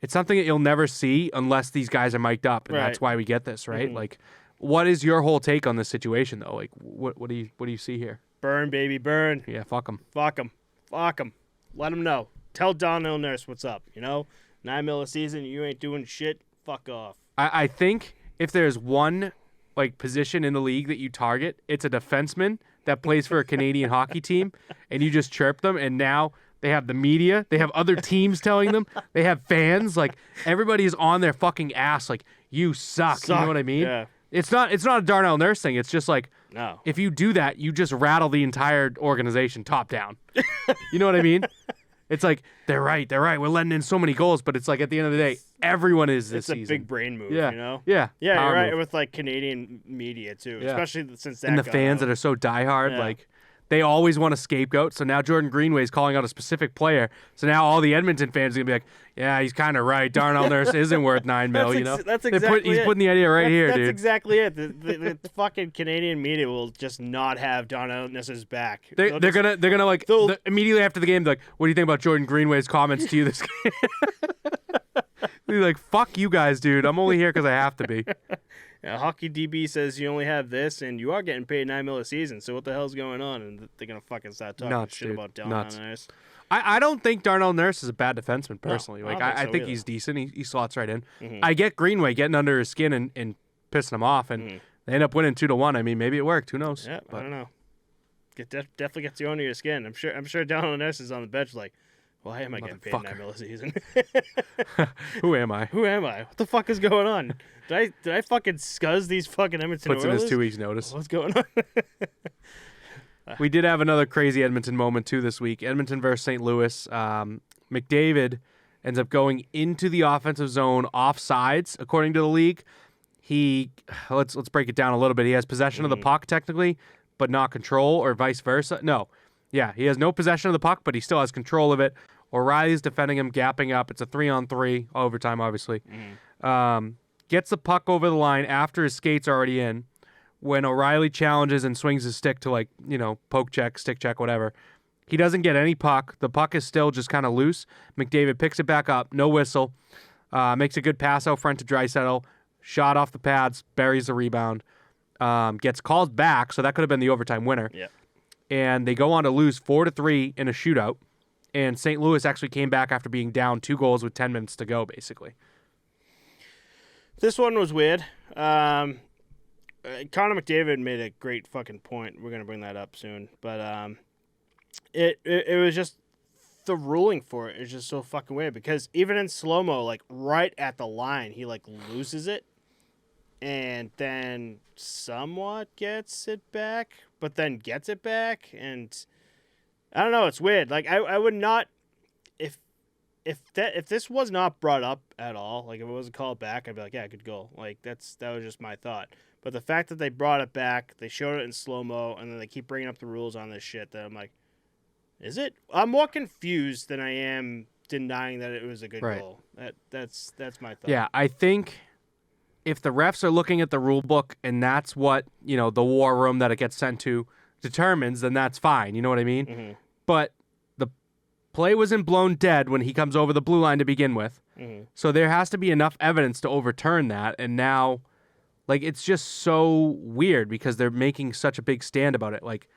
It's something that you'll never see unless these guys are mic'd up, and that's why we get this, right? Mm-hmm. Like, what is your whole take on this situation, though? Like, what do you see here? Burn, baby, burn. Yeah, fuck them. Fuck them. Fuck them. Let them know. Tell Darnell Nurse what's up, you know? $9 million a season, you ain't doing shit. Fuck off. I think if there's one like position in the league that you target, it's a defenseman that plays for a Canadian hockey team, and you just chirp them, and now they have the media, they have other teams telling them, they have fans, like everybody is on their fucking ass, like you suck. You know what I mean? Yeah. It's not a Darnell Nurse thing. It's just like, no. If you do that, you just rattle the entire organization top down. You know what I mean? It's like, they're right. We're letting in so many goals, but it's like at the end of the day, everyone is this season. It's a big brain move, yeah. You know? Yeah. Yeah, you're right move. with like Canadian media too, especially since that. And the fans that are so diehard, like they always want a scapegoat. So now Jordan Greenway is calling out a specific player. So now all the Edmonton fans are gonna be like, "Yeah, he's kind of right. Darnell Nurse isn't worth $9 million." You know, that's exactly He's putting the idea right here, that's dude. That's exactly it. The fucking Canadian media will just not have Darnell Nurse's back. They're gonna like immediately after the game, they're like, "What do you think about Jordan Greenway's comments to you this game?" They're like, "Fuck you guys, dude. I'm only here because I have to be." Hockey DB says you only have this, and you are getting paid $9 million a season. So what the hell's going on? And they're gonna fucking start talking shit about Darnell Nurse. I don't think Darnell Nurse is a bad defenseman personally. No, like I think he's decent. He slots right in. Mm-hmm. I get Greenway getting under his skin and pissing him off, and they end up winning 2-1. I mean, maybe it worked. Who knows? Yeah, I don't know. Definitely gets you under your skin. I'm sure Darnell Nurse is on the bench like, why am I getting paid $9 million a season? Who am I? What the fuck is going on? Did I fucking scuzz these fucking Edmonton Puts Oilers? in his 2 weeks notice. What's going on? We did have another crazy Edmonton moment too this week. Edmonton versus St. Louis. McDavid ends up going into the offensive zone offsides, according to the league. Let's break it down a little bit. He has possession of the puck technically, but not control, or vice versa. No. Yeah, he has no possession of the puck, but he still has control of it. O'Reilly's defending him, gapping up. It's a 3-on-3, overtime, obviously. Gets the puck over the line after his skate's already in. When O'Reilly challenges and swings his stick to, poke check, stick check, whatever, he doesn't get any puck. The puck is still just kind of loose. McDavid picks it back up, no whistle. Makes a good pass out front to Draisaitl. Shot off the pads, buries the rebound. Gets called back, so that could have been the overtime winner. Yeah. And they go on to lose 4-3 in a shootout. And St. Louis actually came back after being down 2 goals with 10 minutes to go, basically. This one was weird. Connor McDavid made a great fucking point. We're going to bring that up soon. But it was just the ruling for it is just so fucking weird because even in slow-mo, like right at the line, he like loses it and then somewhat gets it back, but then gets it back. And I don't know. It's weird. Like I would not, if this was not brought up at all, like if it wasn't called back, I'd be like, yeah, good goal. Like that was just my thought. But the fact that they brought it back, they showed it in slow-mo, and then they keep bringing up the rules on this shit that I'm like, is it? I'm more confused than I am denying that it was a good goal. That's my thought. Yeah, I think if the refs are looking at the rule book and that's what, the war room that it gets sent to determines, then that's fine. You know what I mean? Mm-hmm. But the play wasn't blown dead when he comes over the blue line to begin with. Mm-hmm. So there has to be enough evidence to overturn that. And now, like, it's just so weird because they're making such a big stand about it. Like,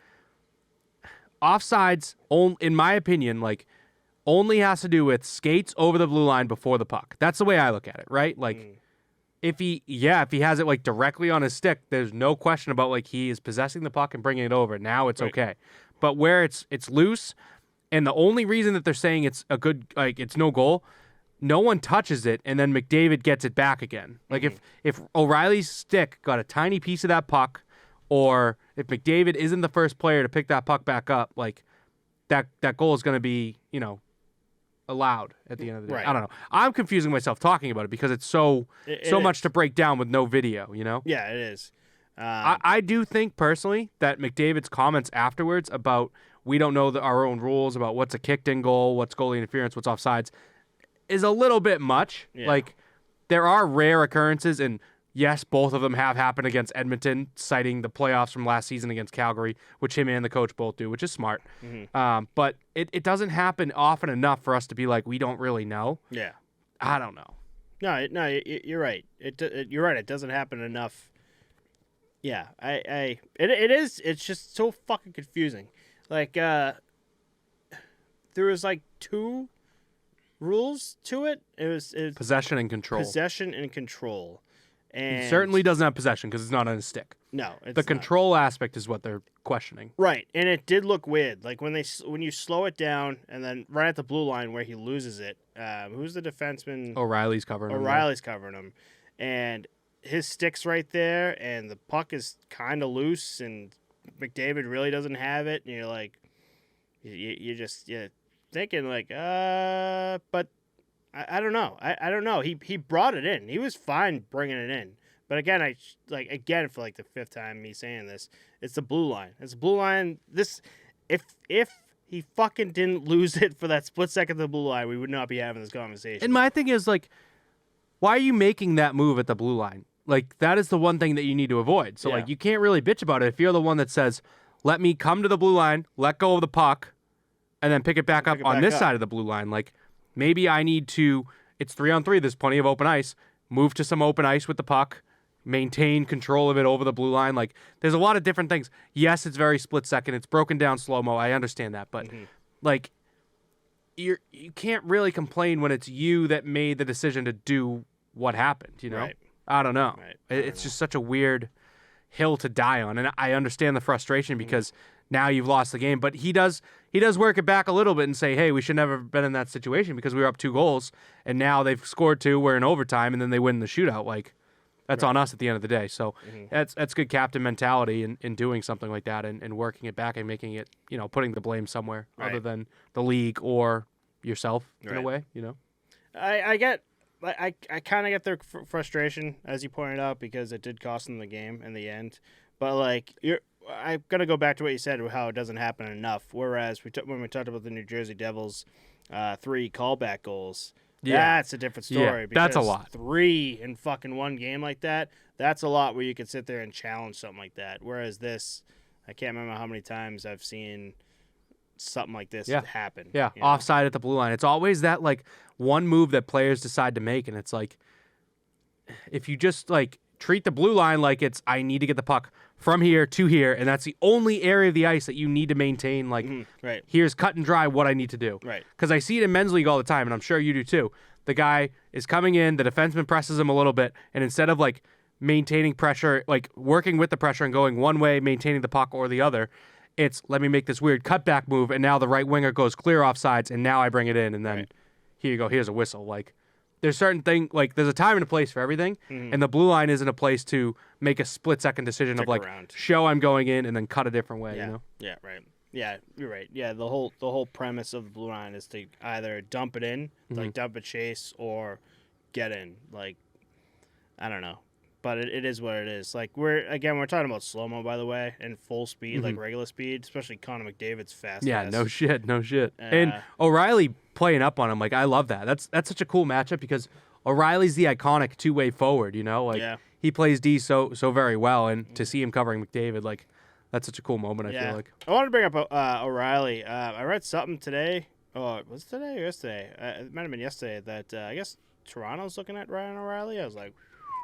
offsides, in my opinion, like, only has to do with skates over the blue line before the puck. That's the way I look at it, right? Like, if he has it like directly on his stick, there's no question about like he is possessing the puck and bringing it over. Now it's okay. But where it's loose, and the only reason that they're saying it's a good, like, it's no goal, no one touches it, and then McDavid gets it back again. Like, if O'Reilly's stick got a tiny piece of that puck, or if McDavid isn't the first player to pick that puck back up, like, that goal is going to be, allowed at the end of the day. Right. I don't know. I'm confusing myself talking about it because it's so much to break down with no video, Yeah, it is. I do think personally that McDavid's comments afterwards about we don't know our own rules about what's a kicked in goal, what's goalie interference, what's offsides, is a little bit much. Yeah. Like, there are rare occurrences, and yes, both of them have happened against Edmonton, citing the playoffs from last season against Calgary, which him and the coach both do, which is smart. Mm-hmm. But it doesn't happen often enough for us to be like, we don't really know. Yeah. I don't know. No, you're right. You're right. It doesn't happen enough. Yeah, it is. It's just so fucking confusing. Like, there was like 2 rules to it. It was Possession and control. Possession and control. And He certainly doesn't have possession because it's not on his stick. No, it's the not. control aspect is what they're questioning. Right, and it did look weird. Like when you slow it down, and then right at the blue line where he loses it. Who's the defenseman? O'Reilly's covering him. O'Reilly's covering him, and his stick's right there, and the puck is kind of loose, and McDavid really doesn't have it, and you're like, you're thinking like, but I don't know. I don't know. He brought it in. He was fine bringing it in. But again, for like the 5th time me saying this, it's the blue line. It's the blue line. This, if he fucking didn't lose it for that split second of the blue line, we would not be having this conversation. And my thing is, like, why are you making that move at the blue line? Like, that is the one thing that you need to avoid. So, like, you can't really bitch about it if you're the one that says, let me come to the blue line, let go of the puck, and then pick it back up on this side of the blue line. Like, maybe I need to, it's 3-on-3, there's plenty of open ice, move to some open ice with the puck, maintain control of it over the blue line. Like, there's a lot of different things. Yes, it's very split second. It's broken down slow-mo. I understand that. But, like, you can't really complain when it's you that made the decision to do what happened, Right. I don't know. Right. It's just such a weird hill to die on. And I understand the frustration because now you've lost the game. But he does work it back a little bit and say, hey, we should never have been in that situation because we were up 2 goals. And now they've scored 2, we're in overtime, and then they win the shootout. Like, that's on us at the end of the day. So that's good captain mentality in doing something like that and working it back and making it, putting the blame somewhere other than the league or yourself in a way, I kind of get their frustration, as you pointed out, because it did cost them the game in the end. But, like, I'm going to go back to what you said, how it doesn't happen enough. Whereas when we talked about the New Jersey Devils 3 callback goals, that's a different story. Yeah, that's a lot. 3 in fucking one game like that, that's a lot where you could sit there and challenge something like that. Whereas this, I can't remember how many times I've seen something like this happen. Yeah, offside at the blue line. It's always that, like, one move that players decide to make, and it's like, if you just, like, treat the blue line like it's, I need to get the puck from here to here, and that's the only area of the ice that you need to maintain, like, here's cut and dry what I need to do. Right. Because I see it in men's league all the time, and I'm sure you do too. The guy is coming in, the defenseman presses him a little bit, and instead of, like, maintaining pressure, like, working with the pressure and going one way, maintaining the puck or the other, It's let me make this weird cutback move, and now the right winger goes clear offsides, and now I bring it in, and then here you go. Here's a whistle. Like there's certain thing like there's a time and a place for everything, and the blue line isn't a place to make a split-second decision of like show I'm going in and then cut a different way. Yeah. You know? Yeah. Right. Yeah, you're right. Yeah, the whole premise of the blue line is to either dump it in, like dump a chase, or get in. Like, I don't know, but it is what it is. Like we're talking about slow mo, by the way, and full speed, like regular speed, especially Connor McDavid's fast. Yeah, no shit. And O'Reilly playing up on him, like I love that. That's such a cool matchup because O'Reilly's the iconic two-way forward. You know, like he plays D so very well, and to see him covering McDavid, like. That's such a cool moment, I feel like. I wanted to bring up O'Reilly. I read something today. Oh, was it today or yesterday? It might have been yesterday that I guess Toronto's looking at Ryan O'Reilly. I was like,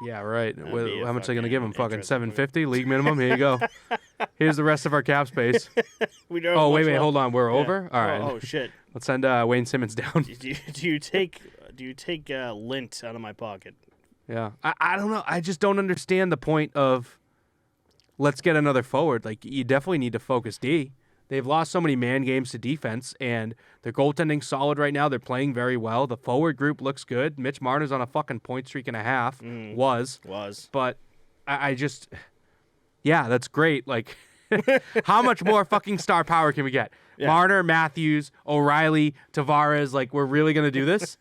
yeah, right. How much are they going to give him? Fucking $750 league minimum? Here you go. Here's the rest of our cap space. Wait, hold on. We're over? All right. Oh, shit. Let's send Wayne Simmons down. Do you take lint out of my pocket? Yeah. I don't know. I just don't understand the point of let's get another forward. Like, you definitely need to focus D. They've lost so many man games to defense, and their goaltending's solid right now. They're playing very well. The forward group looks good. Mitch Marner's on a fucking point streak and a half. Was. But I just... Yeah, that's great. Like, how much more fucking star power can we get? Yeah. Marner, Matthews, O'Reilly, Tavares. Like, we're really going to do this?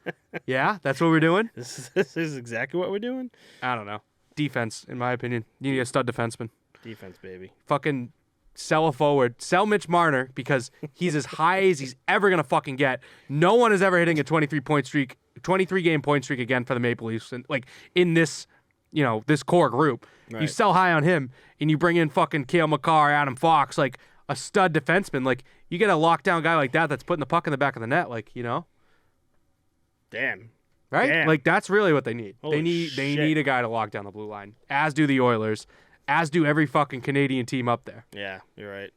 Yeah? That's what we're doing? This is exactly what we're doing? I don't know. Defense, in my opinion. You need a stud defenseman. Defense, baby. Fucking sell a forward. Sell Mitch Marner because he's as high as he's ever going to fucking get. No one is ever hitting a 23-game point streak again for the Maple Leafs. And, like, in this, this core group. Right. You sell high on him, and you bring in fucking Cale Makar, Adam Fox, like a stud defenseman. Like, you get a lockdown guy like that that's putting the puck in the back of the net, like, Damn. Right? Damn. Like, that's really what they need. Holy they need a guy to lock down the blue line, as do the Oilers. As do every fucking Canadian team up there. Yeah, you're right.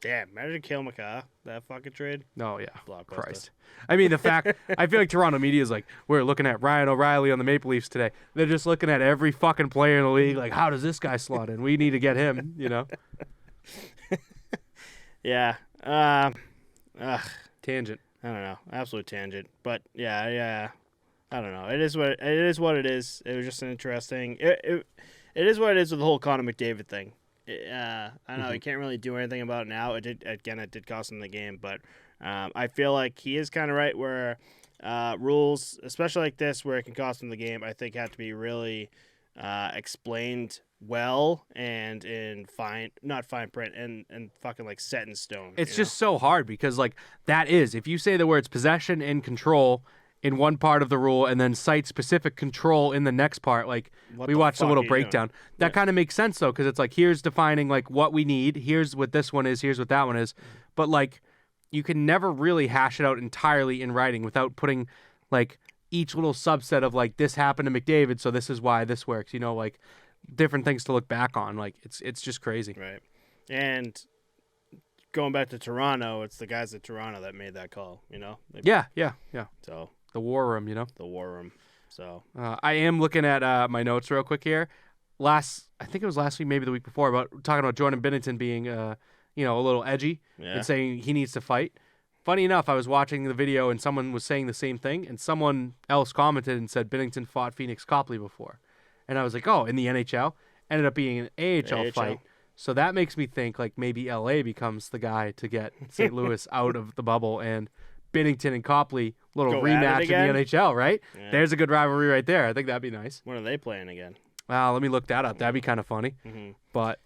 Damn, imagine Cale Makar, that fucking trade. Oh, yeah. Christ. I mean, the fact, I feel like Toronto media is like, we're looking at Ryan O'Reilly on the Maple Leafs today. They're just looking at every fucking player in the league, like, how does this guy slot in? We need to get him, Yeah. Tangent. I don't know. Absolute tangent. But, yeah. I don't know. It is what it is. It was just an interesting... It is what it is with the whole Connor McDavid thing. I don't know. You can't really do anything about it now. It did cost him the game, but I feel like he is kind of right where rules, especially like this, where it can cost him the game, I think have to be really explained well and in not fine print and fucking like set in stone. It's just so hard because like that is, if you say the words possession and control in one part of the rule and then site-specific control in the next part, like we watched a little breakdown. That kind of makes sense, though, because it's like, here's defining like what we need, here's what this one is, here's what that one is. But like, you can never really hash it out entirely in writing without putting like each little subset of like, this happened to McDavid, so this is why this works, like different things to look back on. Like, it's just crazy. Right. And going back to Toronto, it's the guys at Toronto that made that call, Yeah. So... The war room, The war room. So I am looking at my notes real quick here. I think it was last week, maybe the week before, about talking about Jordan Binnington being, a little edgy and saying he needs to fight. Funny enough, I was watching the video and someone was saying the same thing, and someone else commented and said Binnington fought Phoenix Copley before, and I was like, oh, in the NHL, ended up being an AHL fight. So that makes me think like maybe LA becomes the guy to get St. Louis out of the bubble and. Binnington and Copley, little rematch in the NHL, right? Yeah. There's a good rivalry right there. I think that'd be nice. When are they playing again? Let me look that up. That'd be kind of funny. Mm-hmm. But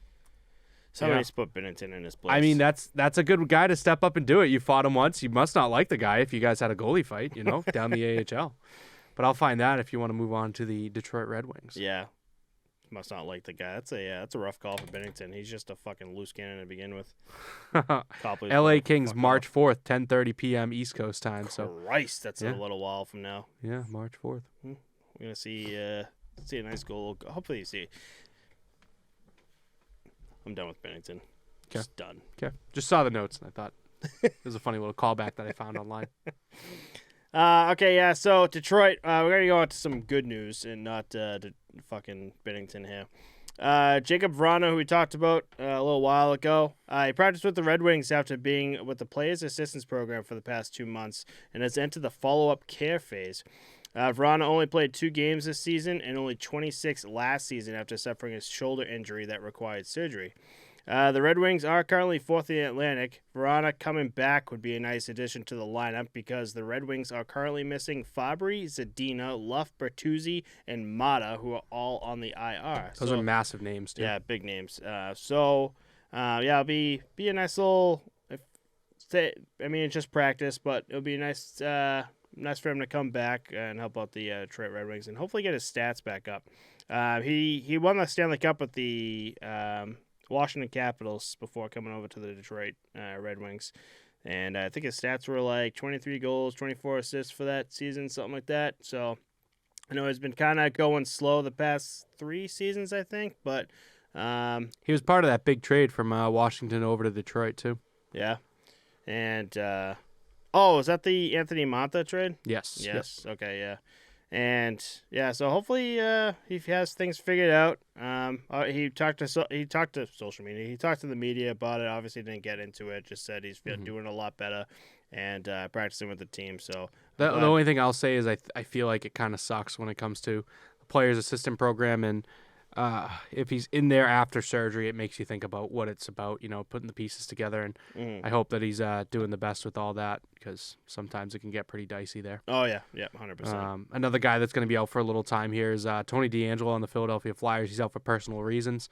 somebody's put Binnington in his place. I mean, that's a good guy to step up and do it. You fought him once. You must not like the guy if you guys had a goalie fight, down the AHL. But I'll find that if you want to move on to the Detroit Red Wings. Yeah. Must not like the guy. That's a rough call for Binnington. He's just a fucking loose cannon to begin with. LA Kings, March 4th, 10:30 p.m. East Coast time. Christ, that's a little while from now. Yeah, March 4th. We're gonna see a nice goal. Hopefully, you see. I'm done with Binnington. Okay. Just done. Okay. Just saw the notes and I thought it was a funny little callback that I found online. Okay, yeah. So Detroit, we're gonna go on to some good news and not to fucking Bennington here. Jacob Vrana, who we talked about a little while ago, he practiced with the Red Wings after being with the Players Assistance Program for the past 2 months and has entered the follow-up care phase. Vrana only played 2 games this season and only 26 last season after suffering a shoulder injury that required surgery. The Red Wings are currently 4th in the Atlantic. Vrana coming back would be a nice addition to the lineup because the Red Wings are currently missing Fabry, Zadina, Luff, Bertuzzi, and Mata, who are all on the IR. Those are massive names, too. Yeah, big names. It'll be a nice little. It's just practice, but it'll be nice for him to come back and help out the Detroit Red Wings and hopefully get his stats back up. He won the Stanley Cup with the Washington Capitals before coming over to the Detroit Red Wings. And I think his stats were like 23 goals, 24 assists for that season, something like that. So I know he's been kind of going slow the past 3 seasons, I think. But he was part of that big trade from Washington over to Detroit, too. Yeah. And, is that the Anthony Manta trade? Yes. Okay, yeah. And so hopefully he has things figured out. He talked to social media. He talked to the media about it. Obviously didn't get into it. Just said he's doing a lot better and practicing with the team. So the only thing I'll say is I feel like it kind of sucks when it comes to the players' assistant program, and if he's in there after surgery, it makes you think about what it's about. Putting the pieces together. And I hope that he's doing the best with all that because sometimes it can get pretty dicey there. Oh yeah, 100%. Another guy that's going to be out for a little time here is Tony DeAngelo on the Philadelphia Flyers. He's out for personal reasons.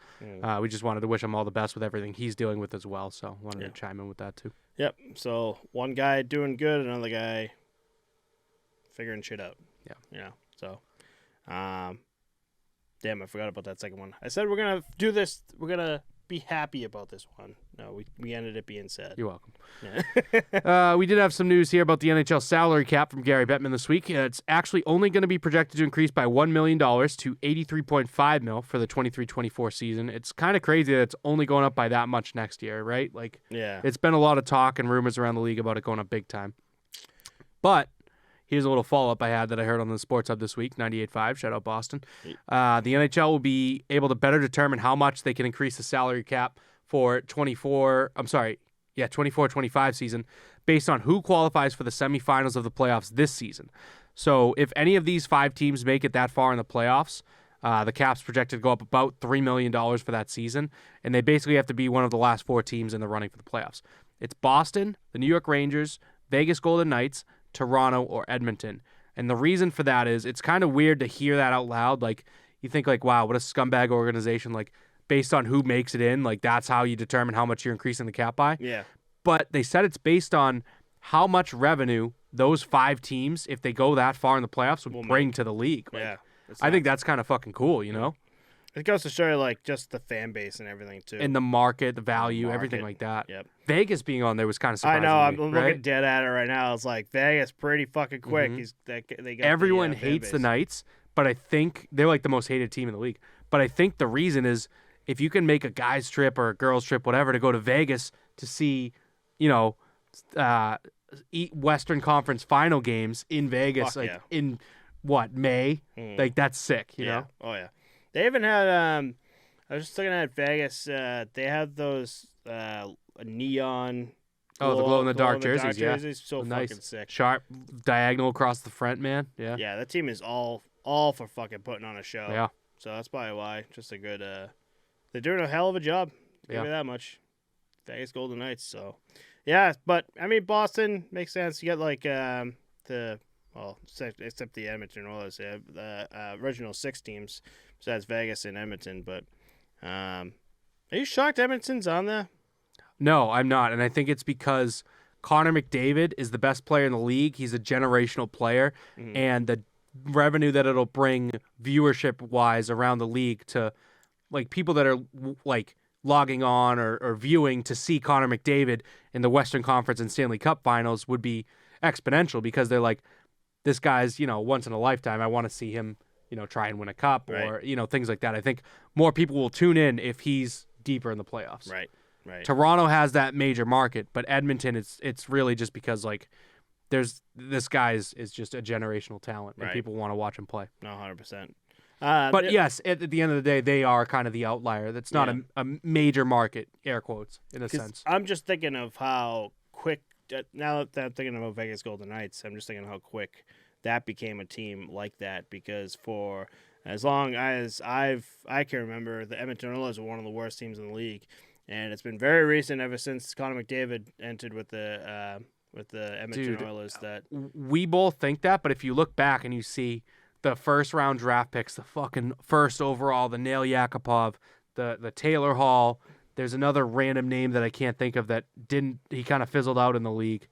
We just wanted to wish him all the best with everything he's dealing with as well. So wanted to chime in with that too. Yep. So one guy doing good, another guy figuring shit out. Yeah. So, damn, I forgot about that second one. I said we're gonna do this. We're gonna be happy about this one. No, we ended up being sad. You're welcome. Yeah. We did have some news here about the NHL salary cap from Gary Bettman this week. It's actually only going to be projected to increase by $1 million to $83.5 million for the 23-24 season. It's kind of crazy that it's only going up by that much next year, right? It's been a lot of talk and rumors around the league about it going up big time. But here's a little follow-up I had that I heard on the Sports Hub this week, 98.5, shout out Boston. The NHL will be able to better determine how much they can increase the salary cap for 24-25 season based on who qualifies for the semifinals of the playoffs this season. So if any of these 5 teams make it that far in the playoffs, the cap's projected to go up about $3 million for that season, and they basically have to be one of the last 4 teams in the running for the playoffs. It's Boston, the New York Rangers, Vegas Golden Knights, Toronto, or Edmonton. And the reason for that is it's kind of weird to hear that out loud. You think wow, what a scumbag organization. Based on who makes it in, that's how you determine how much you're increasing the cap by. Yeah. But they said it's based on how much revenue those 5 teams, if they go that far in the playoffs, would bring to the league. I think that's kind of fucking cool, It goes to show you, just the fan base and everything, too. And the market, the value, everything like that. Yep. Vegas being on there was kind of surprising. I know. I'm to me, looking dead at it right now. It's Vegas pretty fucking quick. They got everyone the, hates fan the base. Knights, but I think they're the most hated team in the league. But I think the reason is if you can make a guy's trip or a girl's trip, whatever, to go to Vegas to see, Western Conference final games in Vegas, in May? That's sick, you know? Oh, yeah. They even had, I was just looking at Vegas, they have those neon. The glow-in-the-dark jerseys, yeah. So nice. Fucking sick. Sharp, diagonal across the front, man. Yeah. Yeah, that team is all for fucking putting on a show. Yeah. So that's probably why. Just a good, they're doing a hell of a job. Give me that much. Vegas Golden Knights, so. Yeah, but, Boston makes sense. You got, except the Edmonton Oilers, the original 6 teams besides Vegas and Edmonton. But are you shocked Edmonton's on there? No, I'm not. And I think it's because Connor McDavid is the best player in the league. He's a generational player. Mm-hmm. And the revenue that it'll bring viewership-wise around the league to people that are logging on or viewing to see Connor McDavid in the Western Conference and Stanley Cup finals would be exponential because they're this guy's, once in a lifetime. I want to see him, try and win a cup or, things like that. I think more people will tune in if he's deeper in the playoffs. Right. Toronto has that major market, but Edmonton, it's really just because this guy is just a generational talent, and Right. people want to watch him play. No, 100%. But yes, at the end of the day, they are kind of the outlier. That's not a major market, air quotes, in a sense. I'm just thinking of how quick, now that I'm thinking about Vegas Golden Knights, I'm just thinking how quick that became a team like that, because for as long as I can remember, the Edmonton Oilers were one of the worst teams in the league, and it's been very recent, ever since Connor McDavid entered with the Edmonton Oilers, that we both think that. But if you look back and you see the first round draft picks, the fucking first overall, the Nail Yakupov, the Taylor Hall, there's another random name that I can't think of that he kind of fizzled out in the league,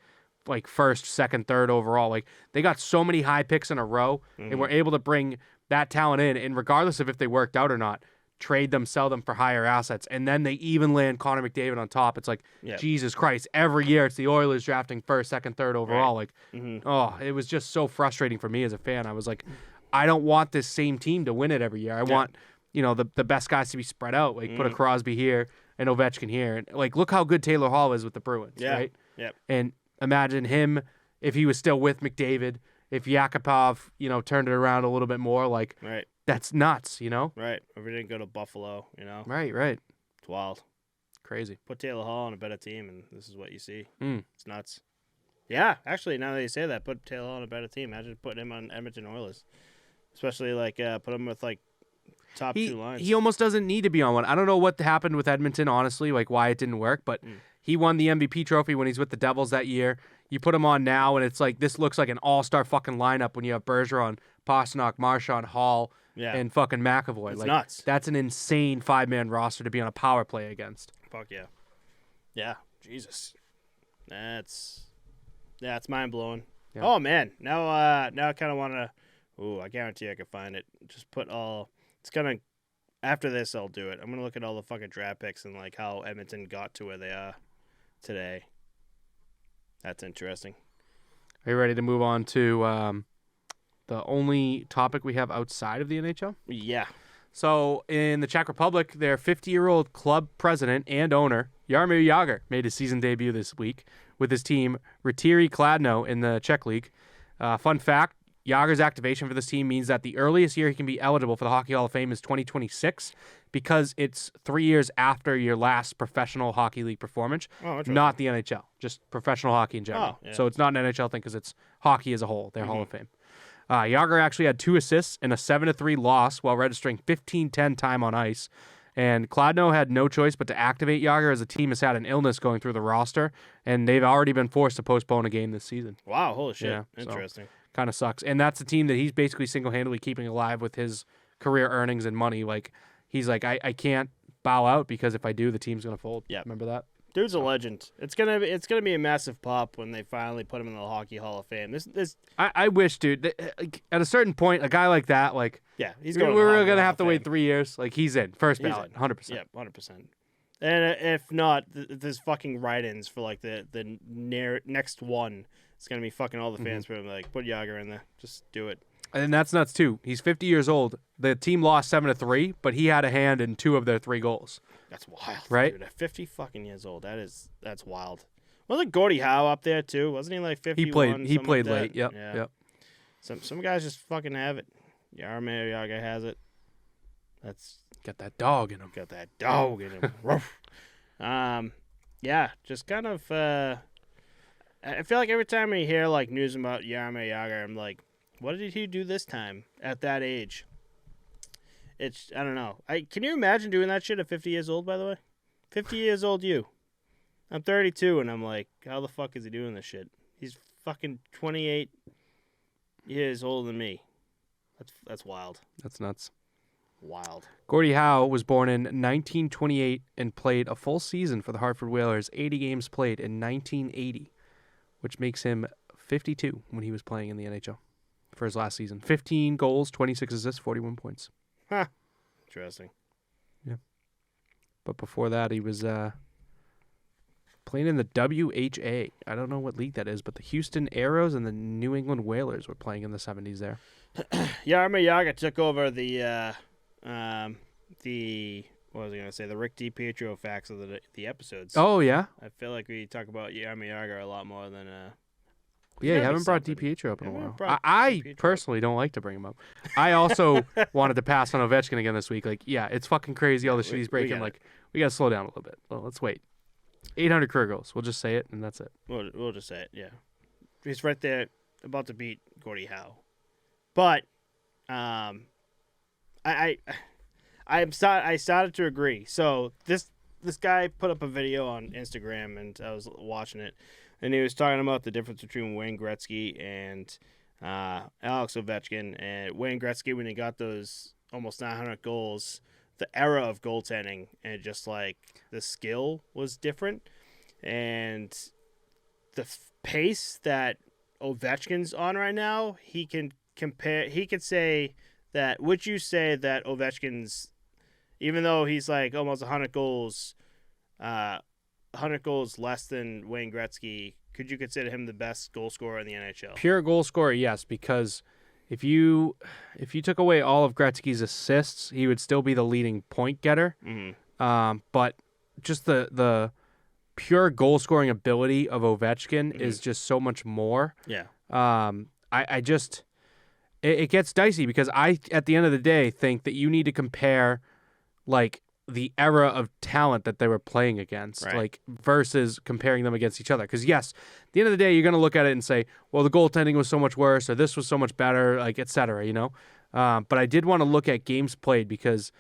like first, second, third overall. Like, they got so many high picks in a row, and were able to bring that talent in, and regardless of if they worked out or not, trade them, sell them for higher assets, and then they even land Connor McDavid on top. It's like, Jesus Christ, every year it's the Oilers drafting first, second, third overall. Like, it was just so frustrating for me as a fan. I was like, I don't want this same team to win it every year. I want, the best guys to be spread out. Like, put a Crosby here and Ovechkin here. And, like, look how good Taylor Hall is with the Bruins, right? Yep. And imagine him if he was still with McDavid, if Yakupov, turned it around a little bit more. Like, that's nuts, Right. If we didn't go to Buffalo, Right. It's wild. Crazy. Put Taylor Hall on a better team, and this is what you see. Mm. It's nuts. Yeah, actually, now that you say that, put Taylor Hall on a better team. Imagine putting him on Edmonton Oilers. Especially, like, put him with, like, top two lines. He almost doesn't need to be on one. I don't know what happened with Edmonton, honestly, like why it didn't work, but he won the MVP trophy when he's with the Devils that year. You put him on now, and it's like, this looks like an all-star fucking lineup when you have Bergeron, Pastrnak, Marchand, Hall, and fucking McAvoy. It's like, nuts. That's an insane five-man roster to be on a power play against. Fuck yeah. Yeah, Jesus. It's mind-blowing. Yeah. Oh, man. Now I kind of want to... Ooh, I guarantee I can find it. Just put all... It's going to... After this, I'll do it. I'm going to look at all the fucking draft picks and, like, how Edmonton got to where they are today. That's interesting. Are you ready to move on to the only topic we have outside of the NHL? Yeah. So, in the Czech Republic, their 50-year-old club president and owner, Jaromír Jágr, made his season debut this week with his team, Rytíři Kladno, in the Czech League. Fun fact, Jágr's activation for this team means that the earliest year he can be eligible for the Hockey Hall of Fame is 2026, because it's 3 years after your last professional hockey league performance, not the NHL, just professional hockey in general. So it's not an NHL thing because it's hockey as a whole, their Hall of Fame. Jágr actually had 2 assists in a 7-3 loss while registering 15-10 time on ice. And Kladno had no choice but to activate Jágr, as the team has had an illness going through the roster, and they've already been forced to postpone a game this season. Wow, holy shit. Yeah, interesting. So, kind of sucks. And that's the team that he's basically single-handedly keeping alive with his career earnings and money. Like, he's like, I can't bow out, because if I do, the team's going to fold. Yeah. Remember that? Dude's a legend. It's gonna be a massive pop when they finally put him in the Hockey Hall of Fame. I wish, dude. At a certain point, a guy like that, like, he's going. We're gonna have to wait 3 years. Like, he's in first ballot, 100%. Yeah, 100%. And if not, there's fucking write-ins for like the next one. It's gonna be fucking all the fans for him. Like, put Jágr in there. Just do it. And that's nuts too. He's 50 years old. The team lost 7-3, but he had a hand in 2 of their 3 goals. That's wild, right? Dude, at 50 fucking years old, that's wild. Wasn't Gordie Howe up there too? Wasn't he like 51? He played like late. Yep. Some guys just fucking have it. Jaromír Jágr has it. That's got that dog in him. Yeah, just kind of. I feel like every time we hear like news about Jaromír Jágr, I'm like, what did he do this time at that age? I don't know. Can you imagine doing that shit at 50 years old, by the way? 50 years old you. I'm 32, and I'm like, how the fuck is he doing this shit? He's fucking 28 years older than me. That's wild. That's nuts. Wild. Gordie Howe was born in 1928 and played a full season for the Hartford Whalers, 80 games played in 1980, which makes him 52 when he was playing in the NHL for his last season. 15 goals, 26 assists, 41 points. Huh. Interesting. Yeah. But before that, he was playing in the WHA. I don't know what league that is, but the Houston Aeros and the New England Whalers were playing in the 70s there. Jaromír Jágr took over the what was I going to say, the Rick DiPietro facts of the episodes. Oh, yeah? I feel like we talk about Jaromír Jágr a lot more than Yeah, you gotta be haven't brought something. DiPietro up in a Yeah, we haven't while. brought I DiPietro up. personally don't like to bring him up. I also wanted to pass on Ovechkin again this week. Like, yeah, it's fucking crazy all the shit he's breaking. Like, we got to slow down a little bit. Well, let's wait. 800 career goals. We'll just say it, and that's it. We'll just say it. Yeah, he's right there, about to beat Gordie Howe. But, I started to agree. So this guy put up a video on Instagram, and I was watching it, and he was talking about the difference between Wayne Gretzky and Alex Ovechkin. And Wayne Gretzky, when he got those almost 900 goals, the era of goaltending and just like the skill was different, and the pace that Ovechkin's on right now, he can compare. He could say that. Would you say that Ovechkin's, even though he's like almost 100 goals, 100 goals less than Wayne Gretzky, could you consider him the best goal scorer in the NHL? Pure goal scorer, yes, because if you took away all of Gretzky's assists, he would still be the leading point getter. Mm-hmm. But just the pure goal scoring ability of Ovechkin is just so much more. Yeah. I just it gets dicey because I, at the end of the day, think that you need to compare like the era of talent that they were playing against, Right. like versus comparing them against each other. Because yes, at the end of the day, you're going to look at it and say, well, the goaltending was so much worse, or this was so much better, like et cetera, you know. But I did want to look at games played because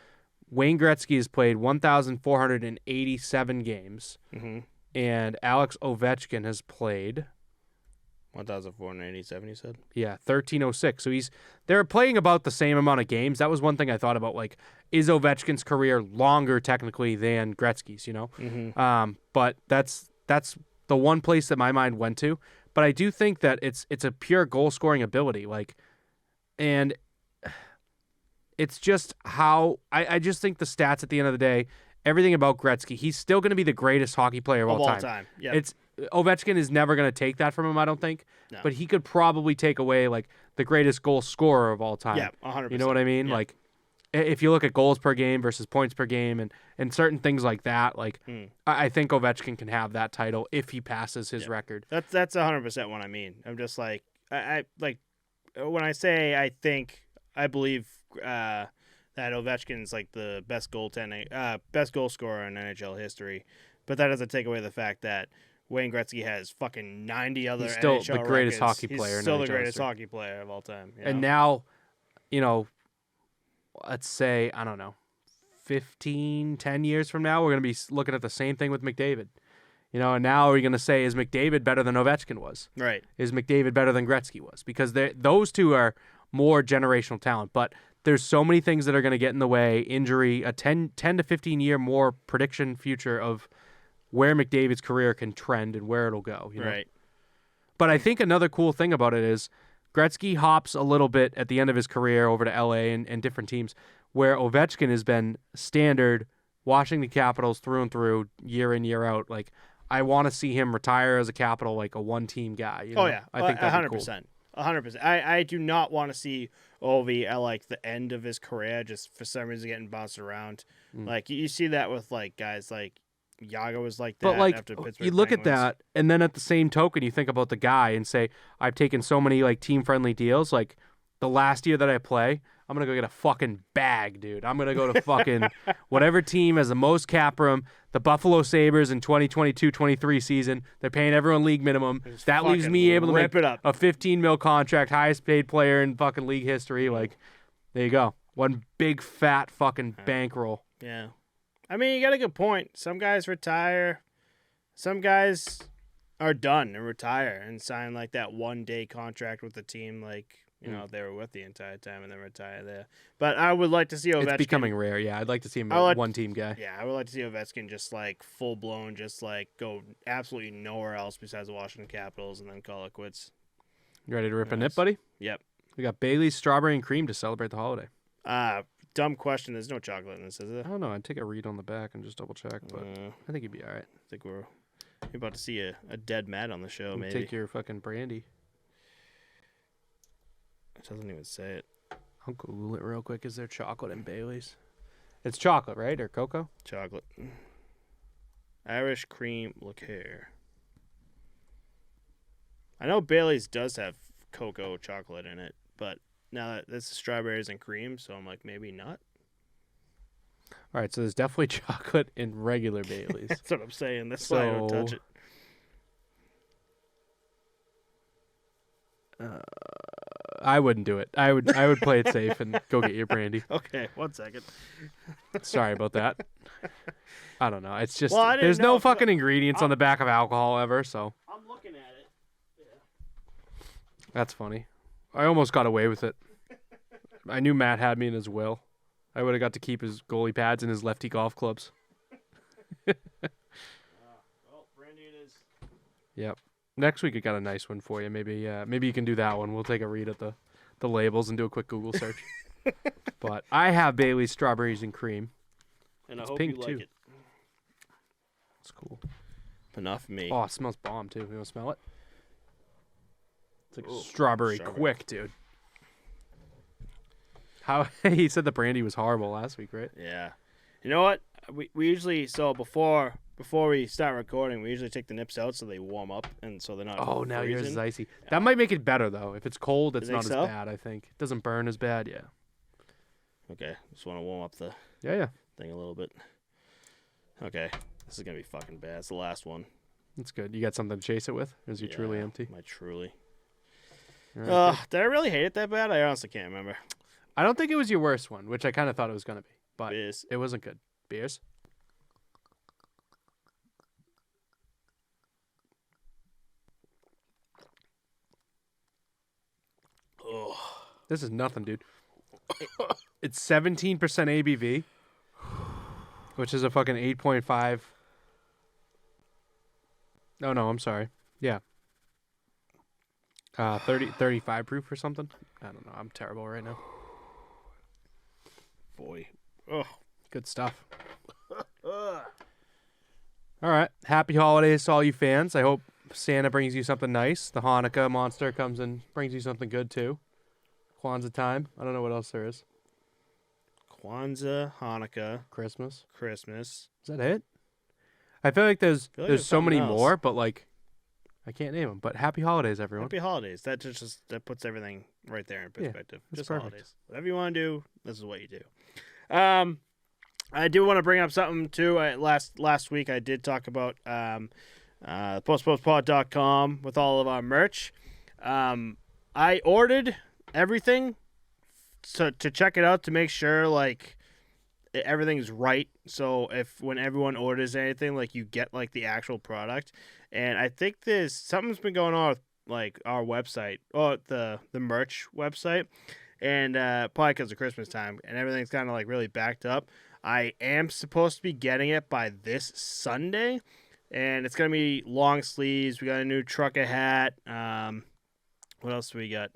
Wayne Gretzky has played 1,487 games, Mm-hmm. and Alex Ovechkin has played 1,487, you said? 1,306. So they're playing about the same amount of games. That was one thing I thought about, like, is Ovechkin's career longer technically than Gretzky's, you know? Mm-hmm. But that's the one place that my mind went to. But I do think that it's a pure goal scoring ability, like, and it's just how I just think the stats at the end of the day, everything about Gretzky, he's still going to be the greatest hockey player of all time. Yeah. Ovechkin is never going to take that from him, I don't think. No. But he could probably take away like the greatest goal scorer of all time. Yeah, 100%. You know what I mean? Yeah. Like, if you look at goals per game versus points per game and certain things like that, like I think Ovechkin can have that title if he passes his record. That's 100% what I mean. I'm just like I like when I say I believe that Ovechkin's like the best goal scorer in NHL history, but that doesn't take away the fact that Wayne Gretzky has fucking 90 other He's still NHL the greatest records. hockey player. He's still in the NHL greatest history. hockey player of all time. You And know? now, you know, let's say, I don't know, 10 years from now, we're going to be looking at the same thing with McDavid. You know, and now are we going to say, is McDavid better than Ovechkin was? Right. Is McDavid better than Gretzky was? Because those two are more generational talent. But there's so many things that are going to get in the way, injury, a 10 to 15 year more prediction future of where McDavid's career can trend and where it'll go. You know? Right. But I think another cool thing about it is Gretzky hops a little bit at the end of his career over to LA and different teams, where Ovechkin has been standard, Washington Capitals through and through, year in, year out. Like, I want to see him retire as a Capital, like a one-team guy. You know? Oh, yeah. I think that'd be 100%. cool. 100%. I do not want to see Ovi at like the end of his career, just for some reason getting bounced around. Like you see that with like guys like Yago was like that. But like, after Pittsburgh you look Penguins. at that, and then at the same token, you think about the guy and say, I've taken so many like team-friendly deals. Like the last year that I play, I'm gonna go get a fucking bag, dude. I'm gonna go to fucking whatever team has the most cap room. The Buffalo Sabres in 2022-23 season, they're paying everyone league minimum. Just That leaves fucking me able to rip make it up. a $15 million contract, highest paid player in fucking league history. Like, there you go, one big fat fucking bankroll. Yeah. I mean, you got a good point. Some guys retire. Some guys are done and retire and sign like that 1-day contract with the team, like, you know, they were with the entire time and then retire there. But I would like to see Ovechkin. It's becoming rare. Yeah, I'd like to see him one-team guy. Yeah, I would like to see Ovechkin just like full blown, just like go absolutely nowhere else besides the Washington Capitals and then call it quits. You ready to rip a nip, buddy? Yep. We got Bailey's strawberry and cream to celebrate the holiday. Dumb question. There's no chocolate in this, is there? I don't know. I'd take a read on the back and just double check, but I think you'd be all right. I think we're about to see a dead Matt on the show, maybe. Take your fucking brandy. It doesn't even say it. I'll Google it real quick. Is there chocolate in Bailey's? It's chocolate, right? Or cocoa? Chocolate. Irish cream liqueur. I know Bailey's does have cocoa chocolate in it, but now that this is strawberries and cream, so I'm like, maybe not. All right, so there's definitely chocolate in regular Bailey's. That's what I'm saying. That's why I don't touch it. I wouldn't do it. I would play it safe and go get your brandy. Okay, 1 second. Sorry about that. I don't know. It's just Well, there's no fucking ingredients on the back of alcohol ever, so. I'm looking at it. Yeah. That's funny. I almost got away with it. I knew Matt had me in his will. I would have got to keep his goalie pads and his lefty golf clubs. Well, brandy it is. Yep. Next week I got a nice one for you. Maybe you can do that one. We'll take a read at the labels and do a quick Google search. But I have Bailey's strawberries and cream. And It's I hope pink, you like too. it. It's cool. But not for me. Oh, it smells bomb too. You want to smell it? It's like Ooh, strawberry strawberry. quick, dude. How he said the brandy was horrible last week, right? Yeah. You know what? We usually, so before we start recording, we usually take the nips out so they warm up and so they're not Oh, now yours is freezing. icy. That might make it better though. If it's cold, it's You think not so? as bad. I think it doesn't burn as bad. Yeah. Okay. Just want to warm up the Yeah. thing a little bit. Okay. This is going to be fucking bad. It's the last one. That's good. You got something to chase it with? Or is you truly empty? My truly. All right, good. Did I really hate it that bad? I honestly can't remember. I don't think it was your worst one, which I kind of thought it was gonna be, but Beers. it wasn't good. Beers. Oh. This is nothing, dude. It's 17% ABV, which is a fucking 8.5. No, I'm sorry. Yeah. 35 proof or something. I don't know. I'm terrible right now. Boy. Oh. Good stuff. All right. Happy holidays to all you fans. I hope Santa brings you something nice. The Hanukkah monster comes and brings you something good too. Kwanzaa time. I don't know what else there is. Kwanzaa, Hanukkah, Christmas. Christmas. Is that it? I feel like there's there's so many something else. more, but like I can't name them. But happy holidays, everyone. Happy holidays. That that puts everything right there in perspective. it's Just perfect. holidays. Whatever you want to do, this is what you do. I do want to bring up something too. Last week I did talk about Posttopostpod.com with all of our merch. I ordered everything to check it out to make sure like everything's right. So when everyone orders anything, like you get like the actual product. And I think something's been going on with like our website or the merch website, and probably because of Christmas time and everything's kind of like really backed up. I am supposed to be getting it by this Sunday, and it's gonna be long sleeves. We got a new trucker hat. What else do we got?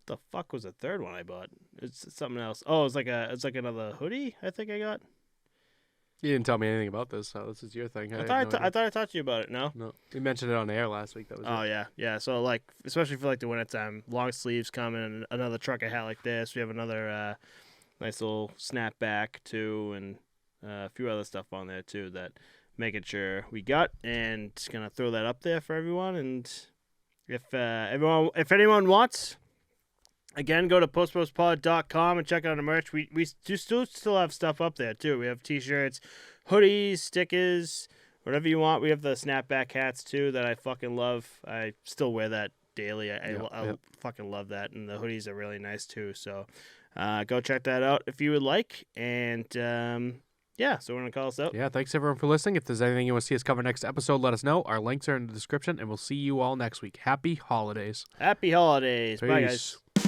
The fuck was the third one I bought? It's something else. Oh, it's like another hoodie. I think I got. You didn't tell me anything about this, so this is your thing. I thought I talked to you about it. No. No, we mentioned it on air last week. That was Oh it. yeah. So like, especially for like the winter time, long sleeves coming, and another trucker hat like this. We have another nice little snapback too, and a few other stuff on there too that making sure we got, and just gonna throw that up there for everyone. And if anyone wants. Again, go to posttopostpod.com and check out the merch. We do still have stuff up there, too. We have T-shirts, hoodies, stickers, whatever you want. We have the snapback hats, too, that I fucking love. I still wear that daily. I fucking love that. And the hoodies are really nice, too. So go check that out if you would like. And, yeah, so we're going to call us out. Yeah, thanks everyone for listening. If there's anything you want to see us cover next episode, let us know. Our links are in the description, and we'll see you all next week. Happy holidays. Happy holidays. Bye, guys. Peace.